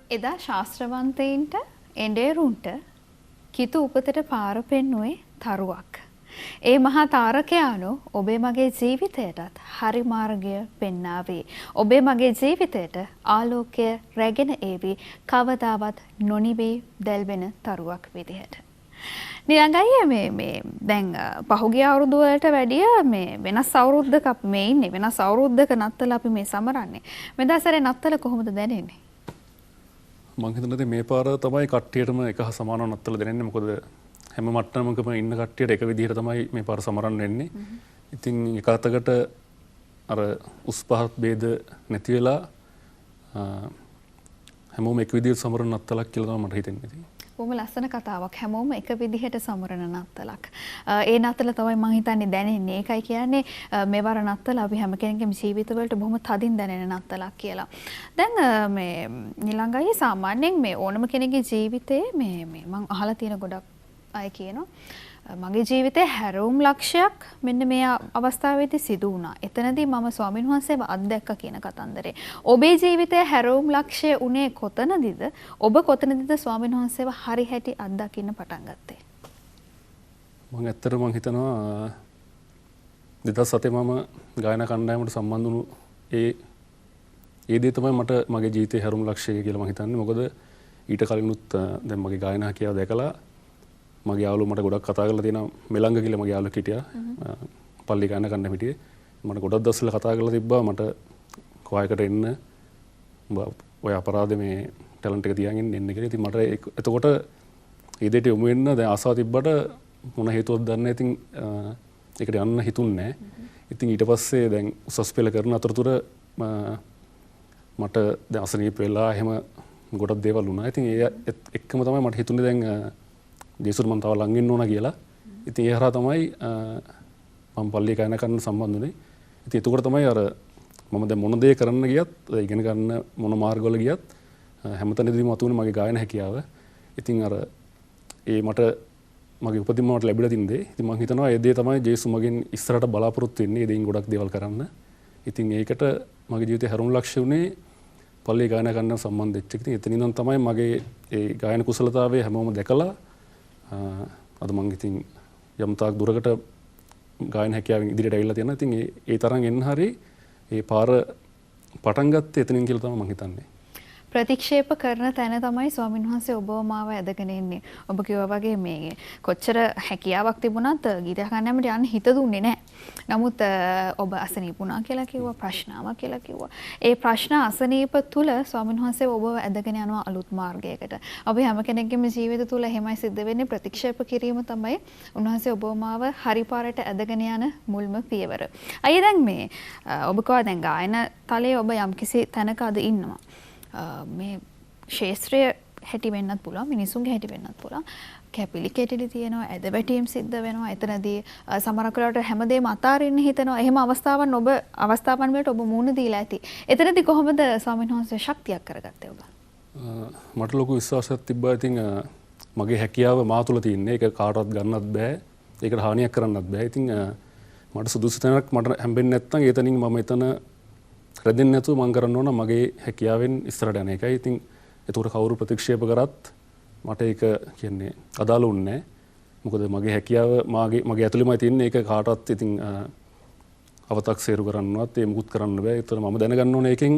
එදා ශාස්ත්‍රවන්තයින්ට එඬේරුන්ට කිතු උපතට පාර පෙන්නුවේ තරුවක්. ඒ මහා තාරකයාණෝ ඔබේ මගේ ජීවිතයටත් හරි මාර්ගය පෙන්නාවී. ඔබේ මගේ ජීවිතයට ආලෝකය රැගෙන ඒවි කවදාවත් නොනිවී දැල්වෙන තරුවක් විදිහට. නිරංගයි මේ දැන් පහුගිය අවුරුදු වලට වැඩිය මේ වෙනස් අවුරුද්දක අපි මේ ඉන්නේ. වෙනස් අවුරුද්දක නත්තල අපි මේ සමරන්නේ. මෙදා සැරේ නත්තල කොහොමද දැනෙන්නේ? මං හිතන්නේ මේ පාර තමයි කට්ටියටම එක හා සමානව නත්තල දැනෙන්නේ. මොකද හැම මට්ටමකම ඉන්න කට්ටියට එක විදිහට තමයි මේ පාර සමරන්න වෙන්නේ. ඉතින් එක අතකට අර උස් පහත් ભેද නැති වෙලා හැමෝම එක විදිහට සමරන නත්තලක් කියලා තමයි මට හිතෙන්නේ. බොහොම ලස්සන කතාවක්. හැමෝම එක විදිහට සමරන නත්තලක්. ඒ නත්තල තමයි මම හිතන්නේ දැනෙන්නේ. ඒකයි කියන්නේ මෙවර නත්තල අපි හැම කෙනෙක්ගේම ජීවිතවලට බොහොම තදින් දැනෙන නත්තලක් කියලා. දැන් මේ නිලංගයි සාමාන්‍යයෙන් මේ ඕනම කෙනෙකුගේ ජීවිතේ මේ මම අහලා තියෙන ගොඩක් අය කියනවා මගේ ජීවිතේ හැරවුම් ලක්ෂයක් මෙන්න මේ අවස්ථාවේදී සිදු වුණා. එතනදී මම ස්වාමීන් වහන්සේව අත්දැක්ක කියන කතන්දරේ. ඔබේ ජීවිතයේ හැරවුම් ලක්ෂය උනේ කොතනදීද? ඔබ කොතනදීද ස්වාමීන් වහන්සේව හරි හැටි අත්දකින්න පටන් ගත්තේ? මම ඇත්තටම මම හිතනවා 2007 මම ගායනා කණ්ඩායමට සම්බන්ධ වුණු ඒ දේ තමයි මට මගේ ජීවිතේ හැරවුම් ලක්ෂය කියලා මම හිතන්නේ. මොකද ඊට කලිනුත් දැන් මගේ ගායනා කියාව දැකලා මගේ යාළුවෝ මට ගොඩක් කතා කරලා තියෙනවා. මෙලංග කියලා මගේ යාළුවෙක් හිටියා. පල්ලි ගායනා කණ්ඩායම හිටියේ. මට ගොඩක් දවස්වල කතා කරලා තිබ්බා මට කොහයකට එන්න. ඔය අපරාධේ මේ ටැලන්ට් එක තියාගෙන එන්න කියලා. ඉතින් මට එතකොට ඒ දෙයට යොමු වෙන්න දැන් ආසාව තිබ්බට මොන හේතුවක්ද දන්නේ නැහැ. ඉතින් ඒකට යන්න හිතුන්නේ නැහැ. ඉතින් ඊට පස්සේ දැන් උසස් පෙළ කරන අතරතුර මට දැන් අසනීප වෙලා එහෙම ගොඩක් දේවල් වුණා. ඉතින් ඒ එක්කම තමයි මට හිතුනේ දැන් ජේසුස් මම තව ළඟ ඉන්න ඕන කියලා. ඉතින් ඒ හරහා තමයි මම පල්ලිය ගායනා කරන්න සම්බන්ධ වුණේ. ඉතින් එතකොට තමයි අර මම දැන් මොන දේ කරන්න ගියත් ඉගෙන ගන්න මොන මාර්ගවල ගියත් හැමතැනදීම අතුනේ මගේ ගායන හැකියාව. ඉතින් අර ඒ මට මගේ උපතින්ම මට ලැබිලා තින් දේ. ඉතින් මම හිතනවා ඒ දේ තමයි ජේසුස් මගෙන් ඉස්සරහට බලාපොරොත්තු වෙන්නේ. ඒ දේෙන් ගොඩක් දේවල් කරන්න. ඉතින් ඒකට මගේ ජීවිතේ හැරුණු ලක්ෂ්‍ය උනේ පල්ලිය ගායනා කරන්න සම්බන්ධ වෙච්ච එක. ඉතින් එතනින්නම් තමයි මගේ ඒ ගායන කුසලතාවය හැමෝම දැකලා අද මං ඉතින් යම් තාක් දුරකට ගායන හැකියාවෙන් ඉදිරියට ඇවිල්ලා තියෙනවා. ඉතින් ඒ තරම් එන්න හරි ඒ පාර පටන් ගත්තේ එතනින් කියලා තමයි මං හිතන්නේ. ප්‍රතික්ෂේප කරන තැන තමයි ස්වාමීන් වහන්සේ ඔබව මාව ඇදගෙන එන්නේ. ඔබ කිව්වා වගේ මේ කොච්චර හැකියාවක් තිබුණත් ගීත කණ්ඩායමට යන්න හිත දුන්නේ නැහැ. නමුත් ඔබ අසනීප වුණා කියලා කිව්වා, ප්‍රශ්න ආවා කියලා කිව්වා. ඒ ප්‍රශ්න අසනීප තුල ස්වාමීන් වහන්සේ ඔබව ඇදගෙන යනවා අලුත් මාර්ගයකට. අපි හැම කෙනෙක්ගේම ජීවිත තුල එහෙමයි සිද්ධ වෙන්නේ. ප්‍රතික්ෂේප කිරීම තමයි උන්වහන්සේ ඔබව මාව හරි පාරට ඇදගෙන යන මුල්ම පියවර. අයිය දැන් මේ ඔබ කව දැන් ගායන තලයේ ඔබ යම්කිසි තැනක අද ඉන්නවා. මේ ශේත්‍රය හැටි වෙන්නත් පුළුවන්, මිනිසුන්ගේ හැටි වෙන්නත් පුළුවන්. කැපිලි කෙටිලි තියෙනවා, ඇද වැටීම් සිද්ධ වෙනවා. එතනදී සමහර වෙලාවට හැමදේම අතාරින්න හිතෙනවා. එහෙම අවස්ථාවන් වලට ඔබ මුහුණ දීලා ඇති. එතනදී කොහොමද ස්වාමීන් වහන්සේ ශක්තියක් කරගත්තේ ඔබ? මට ලොකු විශ්වාසයක් තිබ්බා. ඉතින් මගේ හැකියාව මා තුළ තියෙන්නේ. ඒක කාටවත් ගන්නත් බෑ. ඒකට හානියක් කරන්නත් බෑ. ඉතින් මට සුදුසු තැනක් මට හම්බෙන්නේ නැත්නම් ඒ තැනින් මම එතන රැඳෙන්නේ නැතුව මම කරන්න ඕන මගේ හැකියාවෙන් ඉස්සරහට යන එකයි. ඉතින් ඒකට කවුරු ප්‍රතික්ෂේප කරත් මට ඒක කියන්නේ අදාළ වුණේ නැහැ. මොකද මගේ හැකියාව මගේ ඇතුළෙමයි තියෙන්නේ. ඒක කාටවත් ඉතින් අව탁සේරු කරන්නවත් ඒ මුකුත් කරන්න බෑ. ඒතර මම දැනගන්න ඕනේ ඒකෙන්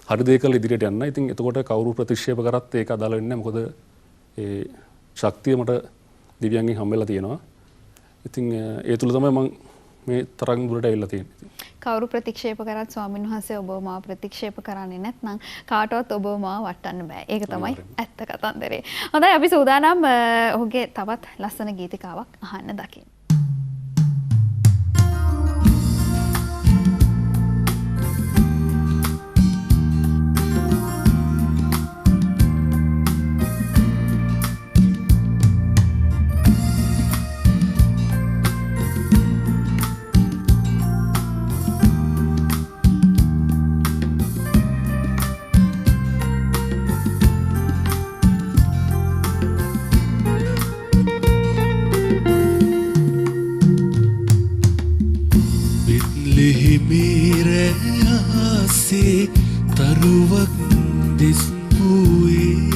හරි දේ කරලා ඉදිරියට යන්න. ඉතින් එතකොට කවුරු ප්‍රතික්ෂේප කරත් ඒක අදාළ වෙන්නේ නැහැ. මොකද ඒ ශක්තිය මට දිව්‍යයන්ගෙන් හම්බෙලා තියෙනවා. ඉතින් ඒ තුල තමයි මම මේ තරම් දුරට ඇවිල්ලා තියෙන්නේ. කවුරු ප්‍රතික්ෂේප කරත් ස්වාමීන් වහන්සේ ඔබව මාව ප්‍රතික්ෂේප කරන්නේ නැත්නම් කාටවත් ඔබව මාව වටන්න බෑ. ඒක තමයි ඇත්ත කතන්දරේ. හොඳයි අපි සූදානම් ඔහුගේ තවත් ලස්සන ගීතිකාවක් අහන්න දකින්න. හිමිරයාසේ තරුවක් දිස්පුයේ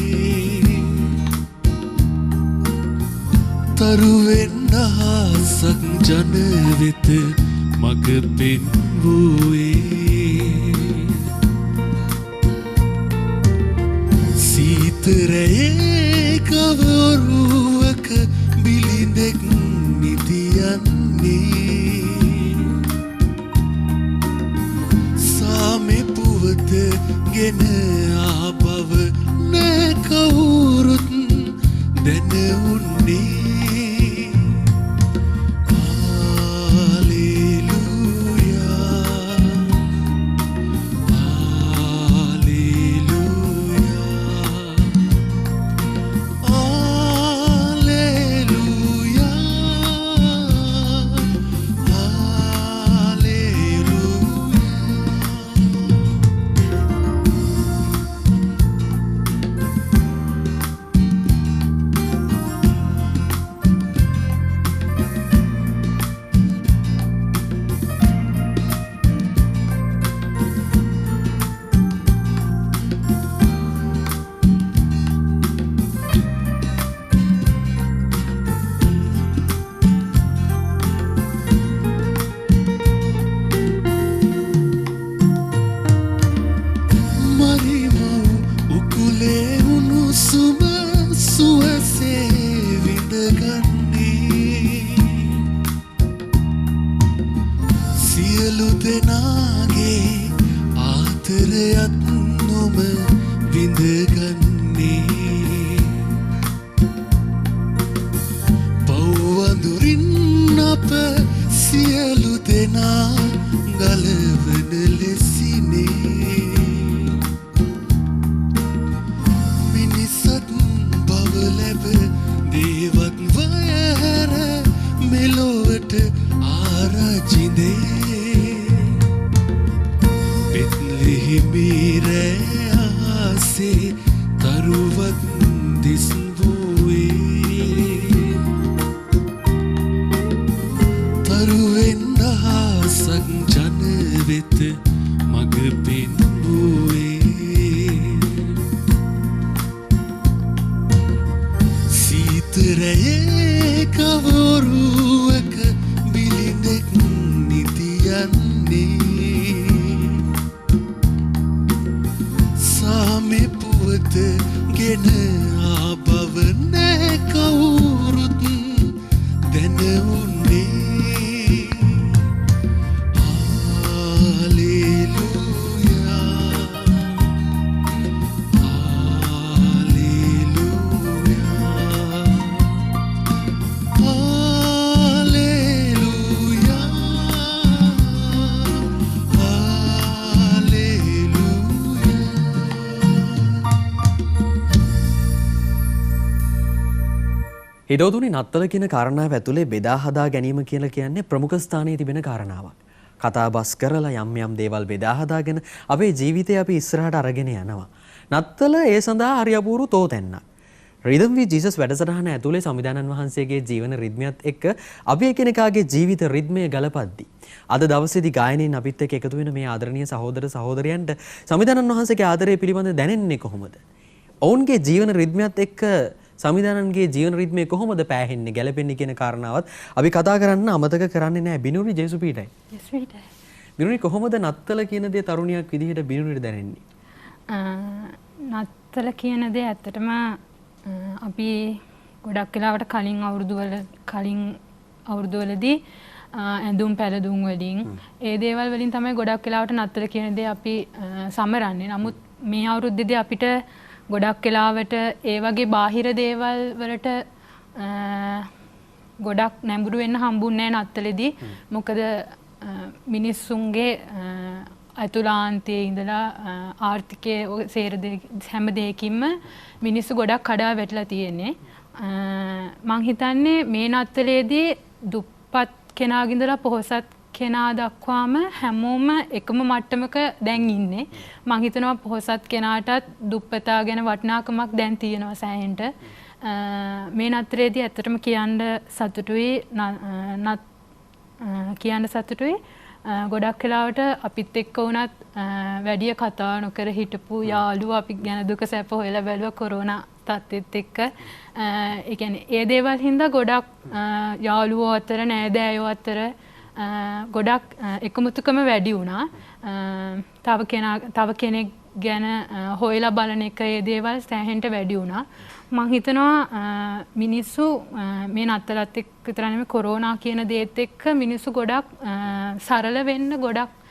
තරුවෙන්නහසක් ජනවෙත මග පෙන්වුවේ සීතරයේ කවරුවක බිලිඳෙක් නිතියන්නේ සාමෙ පුවත ගෙන ආබව නෑ කවුරුත් දැනුන්නේ හිඩෝදුනි නත්තල කියන කාරණාව ඇතුලේ බෙදා හදා ගැනීම කියලා කියන්නේ ප්‍රමුඛ ස්ථානයේ තිබෙන කාරණාවක්. කතා බස් කරලා යම් යම් දේවල් බෙදා හදාගෙන අපේ ජීවිතය අපි ඉස්සරහට අරගෙන යනවා. නත්තල ඒ සඳහා හරි අපූර්ව තෝතැන්නක්. රිදම් වී ජීසස් වැඩසටහන ඇතුලේ සමිදානන් වහන්සේගේ ජීවන රිද්මයත් එක්ක අපි එකිනෙකාගේ ජීවිත රිද්මය ගලපද්දී අද දවසේදී ගායනයෙන් අපිත් එක්ක එකතු වෙන මේ ආදරණීය සහෝදර සහෝදරයන්ට සමිදානන් වහන්සේගේ ආදරය පිළිබඳ දැනෙන්නේ කොහොමද? ඔවුන්ගේ ජීවන රිද්මයත් එක්ක සමිදානන්ගේ ජීවන රිද්මය කොහොමද පෑහෙන්නේ ගැලපෙන්නේ කියන කාරණාවත් අපි කතා කරන්න අමතක කරන්නේ නැහැ. බිනුරි ජේසුපීටයි. ජේසුපීටයි. බිනුරි කොහොමද නත්තල කියන දේ තරුණියක් විදිහට බිනුරිට දැනෙන්නේ? නත්තල කියන දේ ඇත්තටම අපි ගොඩක් වෙලාවට කලින් අවුරුදුවලදී ඇඳුම් පැළඳුම් වලින් ඒ දේවල් වලින් තමයි ගොඩක් වෙලාවට නත්තල කියන දේ අපි සමරන්නේ. නමුත් මේ අවුරුද්දේදී අපිට ගොඩක් වෙලාවට ඒ වගේ බාහිර දේවල් වලට ගොඩක් නැඹුරු වෙන්න හම්බුන්නේ නැහැ නත්තලේදී. මොකද මිනිස්සුන්ගේ අතුලාන්තයේ ඉඳලා ආර්ථිකයේ හැම දෙයකින්ම මිනිස්සු ගොඩක් කඩා වැටලා තියෙන්නේ. මං හිතන්නේ මේ නත්තලේදී දුප්පත් කෙනාගේ ඉඳලා පොහොසත් කෙනා දක්වාම හැමෝම එකම මට්ටමක දැන් ඉන්නේ. මං හිතනවා පොහොසත් කෙනාටත් දුප්පතා ගැන වටිනාකමක් දැන් තියෙනවා සෑහෙන්න. මේ නතරේදී ඇත්තටම කියන්න සතුටුයි. ගොඩක් වෙලාවට අපිත් එක්ක වුණත් වැඩි කතා නොකර හිටපු යාළුවෝ අපි ගැන දුක සැප හොයලා බැලුවා කොරෝනා තත්ත්වෙත් එක්ක ඒ කියන්නේ ඒ දේවල් හින්දා ගොඩක් යාළුවෝ අතර නෑදෑයෝ අතර ගොඩක් එකමුතුකම වැඩි වුණා. තව කෙනෙක් ගැන හොයලා බලන එක ඒ දේවල් සෑහෙන්න වැඩි වුණා. මම හිතනවා මිනිස්සු මේ නත්තලත් එක්ක විතර නෙමෙයි කොරෝනා කියන දේත් එක්ක මිනිස්සු ගොඩක් සරල වෙන්න ගොඩක්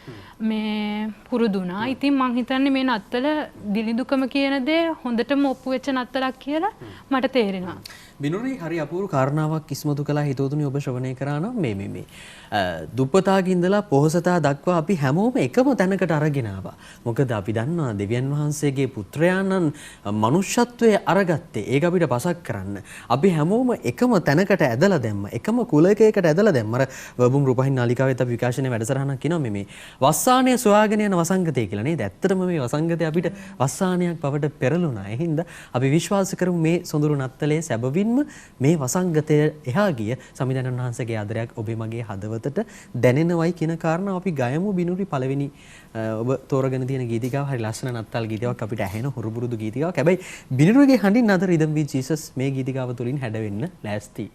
මේ පුරුදු වුණා. ඉතින් මම හිතන්නේ මේ නත්තල දිලිඳුකම කියන දේ හොඳටම ඔප්පු වෙච්ච නත්තලක් කියලා මට තේරෙනවා. බිනුරේ හරි අපූර්ව කාරණාවක් ඉස්මතු කළා හිතවතුනි ඔබ ශ්‍රවණය කරා නම් මේ දුප්පතාගේ ඉඳලා පොහොසතා දක්වා අපි හැමෝම එකම තැනකට අරගෙන ආවා. මොකද අපි දන්නවා දෙවියන් වහන්සේගේ පුත්‍රයාණන් මනුෂ්‍යත්වයේ අරගත්තේ. ඒක අපිට පසක් කරන්න. අපි හැමෝම එකම තැනකට ඇදලා දැම්ම. එකම කුලයකයකට ඇදලා දැම්ම. අර වබුම් රූපහින් නාලිකාවෙත් අපි විකාශනයේ වැඩසටහනක් කියනවා මේ වස්සානය සොයාගෙන යන වසංගතය කියලා නේද? ඇත්තටම මේ වසංගතය අපිට වස්සානයක් බවට පෙරළුණා. ඒ හින්දා අපි විශ්වාස කරමු මේ සොඳුරු නත්තලේ සැබවින්ම මේ වසංගතය එහා ගිය සමිඳුන් වහන්සේගේ ආදරයක් ඔබේ මගේ හදවතට දැනෙනවයි කියන කාරණාව අපි ගයමු. බිනුරි පළවෙනි ඔබ තෝරගෙන තියෙන ගීතිකාව හරි ලස්සන නත්තල් ගීතාවක් අපිට ඇහෙන හුරුබුරුදු ගීතිකාවක්. හැබැයි බිනුරිගේ හඬින් අද රිදම් වී ජීසස් මේ ගීතිකාව තුලින් හැඩවෙන්න ලෑස්ති.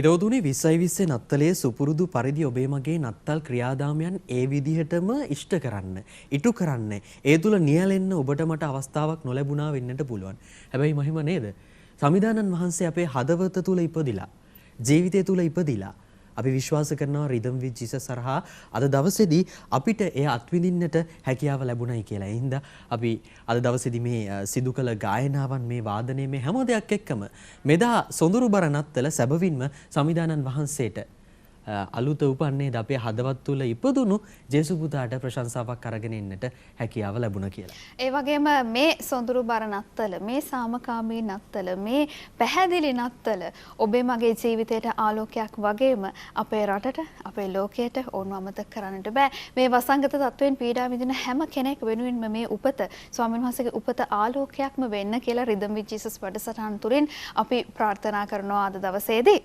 හිතවතුනි 2020 නත්තලේ සුපුරුදු පරිදි ඔබේ මගේ නත්තල් ක්‍රියාදාමයන් ඒ විදිහටම ඉෂ්ට කරන්න, ඉටු කරන්න. ඒ තුල නියැලෙන්න ඔබට මට අවස්ථාවක් නොලැබුණා වෙන්නට පුළුවන්. හැබැයි මහිම නේද? සමිදානන් වහන්සේ අපේ හදවත තුල ඉපදිලා, ජීවිතය තුල ඉපදිලා අපි විශ්වාස කරනවා රිදම් විත් ජීසස් සරහා අද දවසේදී අපිට එය අත්විඳින්නට හැකියාව ලැබුණයි කියලා. ඒ හින්දා අපි අද දවසේදී මේ සිදු කළ ගායනාවන්, මේ වාදනය, මේ හැම දෙයක් එක්කම මෙදා සොඳුරුබර නත්තල සැබවින්ම සමිදානන් වහන්සේට අලුත උපන්නේද අපේ හදවත් තුල ඉපදුණු ජේසු පුතාට ප්‍රශංසාවක් අරගෙන එන්නට හැකියාව ලැබුණා කියලා. ඒ වගේම මේ සොඳුරුබර නත්තල, මේ සාමකාමී නත්තල, මේ පැහැදිලි නත්තල ඔබේ මගේ ජීවිතයට ආලෝකයක් වගේම අපේ රටට, අපේ ලෝකයට ඕනම අමතක කරන්නට බෑ. මේ වසංගත තත්වයෙන් පීඩා විඳින හැම කෙනෙක් වෙනුවෙන්ම මේ උපත, ස්වාමීන් වහන්සේගේ උපත ආලෝකයක්ම වෙන්න කියලා රිදම් විත් ජීසස් වැඩසටහන තුලින් අපි ප්‍රාර්ථනා කරනවා අද දවසේදී.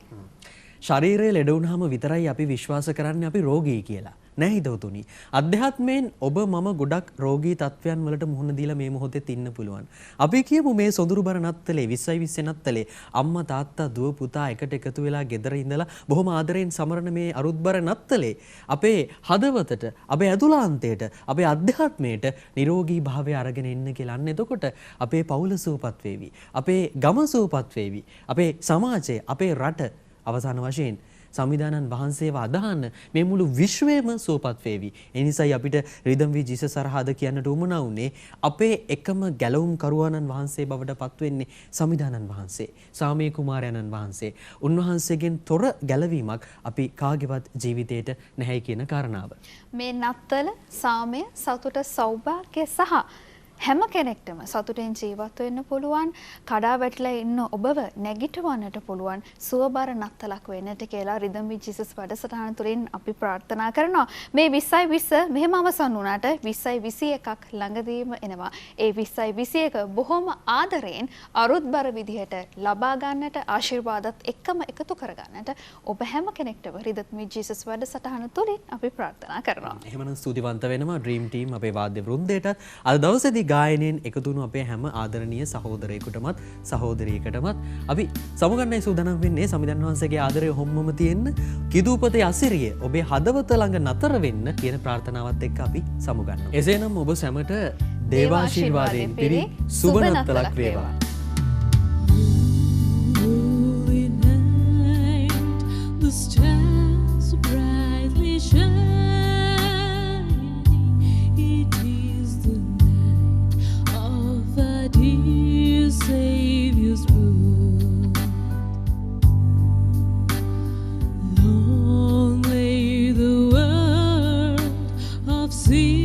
ශරීරය ලෙඩ වුණාම විතරයි අපි විශ්වාස කරන්නේ අපි රෝගී කියලා. නෑ හිතවතුනි. අධ්‍යාත්මයෙන් ඔබ මම ගොඩක් රෝගී තත්වයන් වලට මුහුණ දීලා මේ මොහොතේ ඉන්න පුළුවන්. අපි කියමු මේ සොඳුරුබර නත්තලේ 2020 නත්තලේ අම්මා තාත්තා දුව පුතා එකට එකතු වෙලා ගෙදර ඉඳලා බොහොම ආදරෙන් සමරන මේ අරුත්බර නත්තලේ අපේ හදවතට, අපේ ඇතුළාන්තයට, අපේ අධ්‍යාත්මයට නිරෝගී භාවය අරගෙන එන්න කියලා. අන්න එතකොට අපේ පවුල සුවපත් වේවි. අපේ ගම සුවපත් වේවි. අපේ සමාජය, අපේ රට අවසාන වශයෙන් සමිදානන් වහන්සේව අදහන්න මේ මුළු විශ්වයම සුවපත් වේවි. ඒ නිසායි අපිට රිදම් වී ජීසස් සරහාද කියන්නට උවමනා වුණේ අපේ එකම ගැලවුම් කරුවාණන් වහන්සේ බවට පත් වෙන්නේ සමිදානන් වහන්සේ, සාමේ කුමාරයන්න් වහන්සේ. උන්වහන්සේගෙන් තොර ගැලවීමක් අපි කාගේවත් ජීවිතේට නැහැයි කියන කාරණාව. මේ නත්තල, සාමය, සතුට, සෞභාග්‍ය සහ හැම කෙනෙක්ටම සතුටෙන් ජීවත් වෙන්න පුළුවන්, කඩා වැටලා ඉන්න ඔබව නැගිටවන්නට පුළුවන් සුවබර නත්තලක් වෙන්නට කියලා රිදම් විත් ජීසස් වැඩසටහන තුළින් අපි ප්‍රාර්ථනා කරනවා. මේ 2020 මෙහෙම අවසන් වුණාට 2021ක් ළඟදීම එනවා. ඒ 2021 බොහොම ආදරයෙන් අරුත්බර විදිහට ලබා ගන්නට, ආශිර්වාදත් එක්කම එකතු කරගන්නට ඔබ හැම කෙනෙක්ටම රිදම් විත් ජීසස් වැඩසටහන තුළින් අපි ප්‍රාර්ථනා කරනවා. එහෙමනම් ස්තුතිවන්ත වෙනවා ඩ්‍රීම් ටීම් අපේ වාද්‍ය වෘන්දයටත්. අද දවසේදී ගායනයෙන් එකතු වුණු අපේ හැම ආදරණීය සහෝදරයෙකුටමත් සහෝදරියකටමත් අපි සමුගන්නයි සූදානම් වෙන්නේ. සමිදානන් වහන්සේගේ ආදරය හොම්මම තියෙන්න, කිදූපතේ අසිරිය ඔබේ හදවත ළඟ නතර වෙන්න කියන ප්‍රාර්ථනාවත් එක්ක අපි සමුගන්නවා. එසේනම් ඔබ සැමට දේවාශිර්වාදයෙන් පිරි සුබ නත්තලක් වේවා. The stars brightly shine. It is the night of our dear Savior's birth. Long lay the world of sin.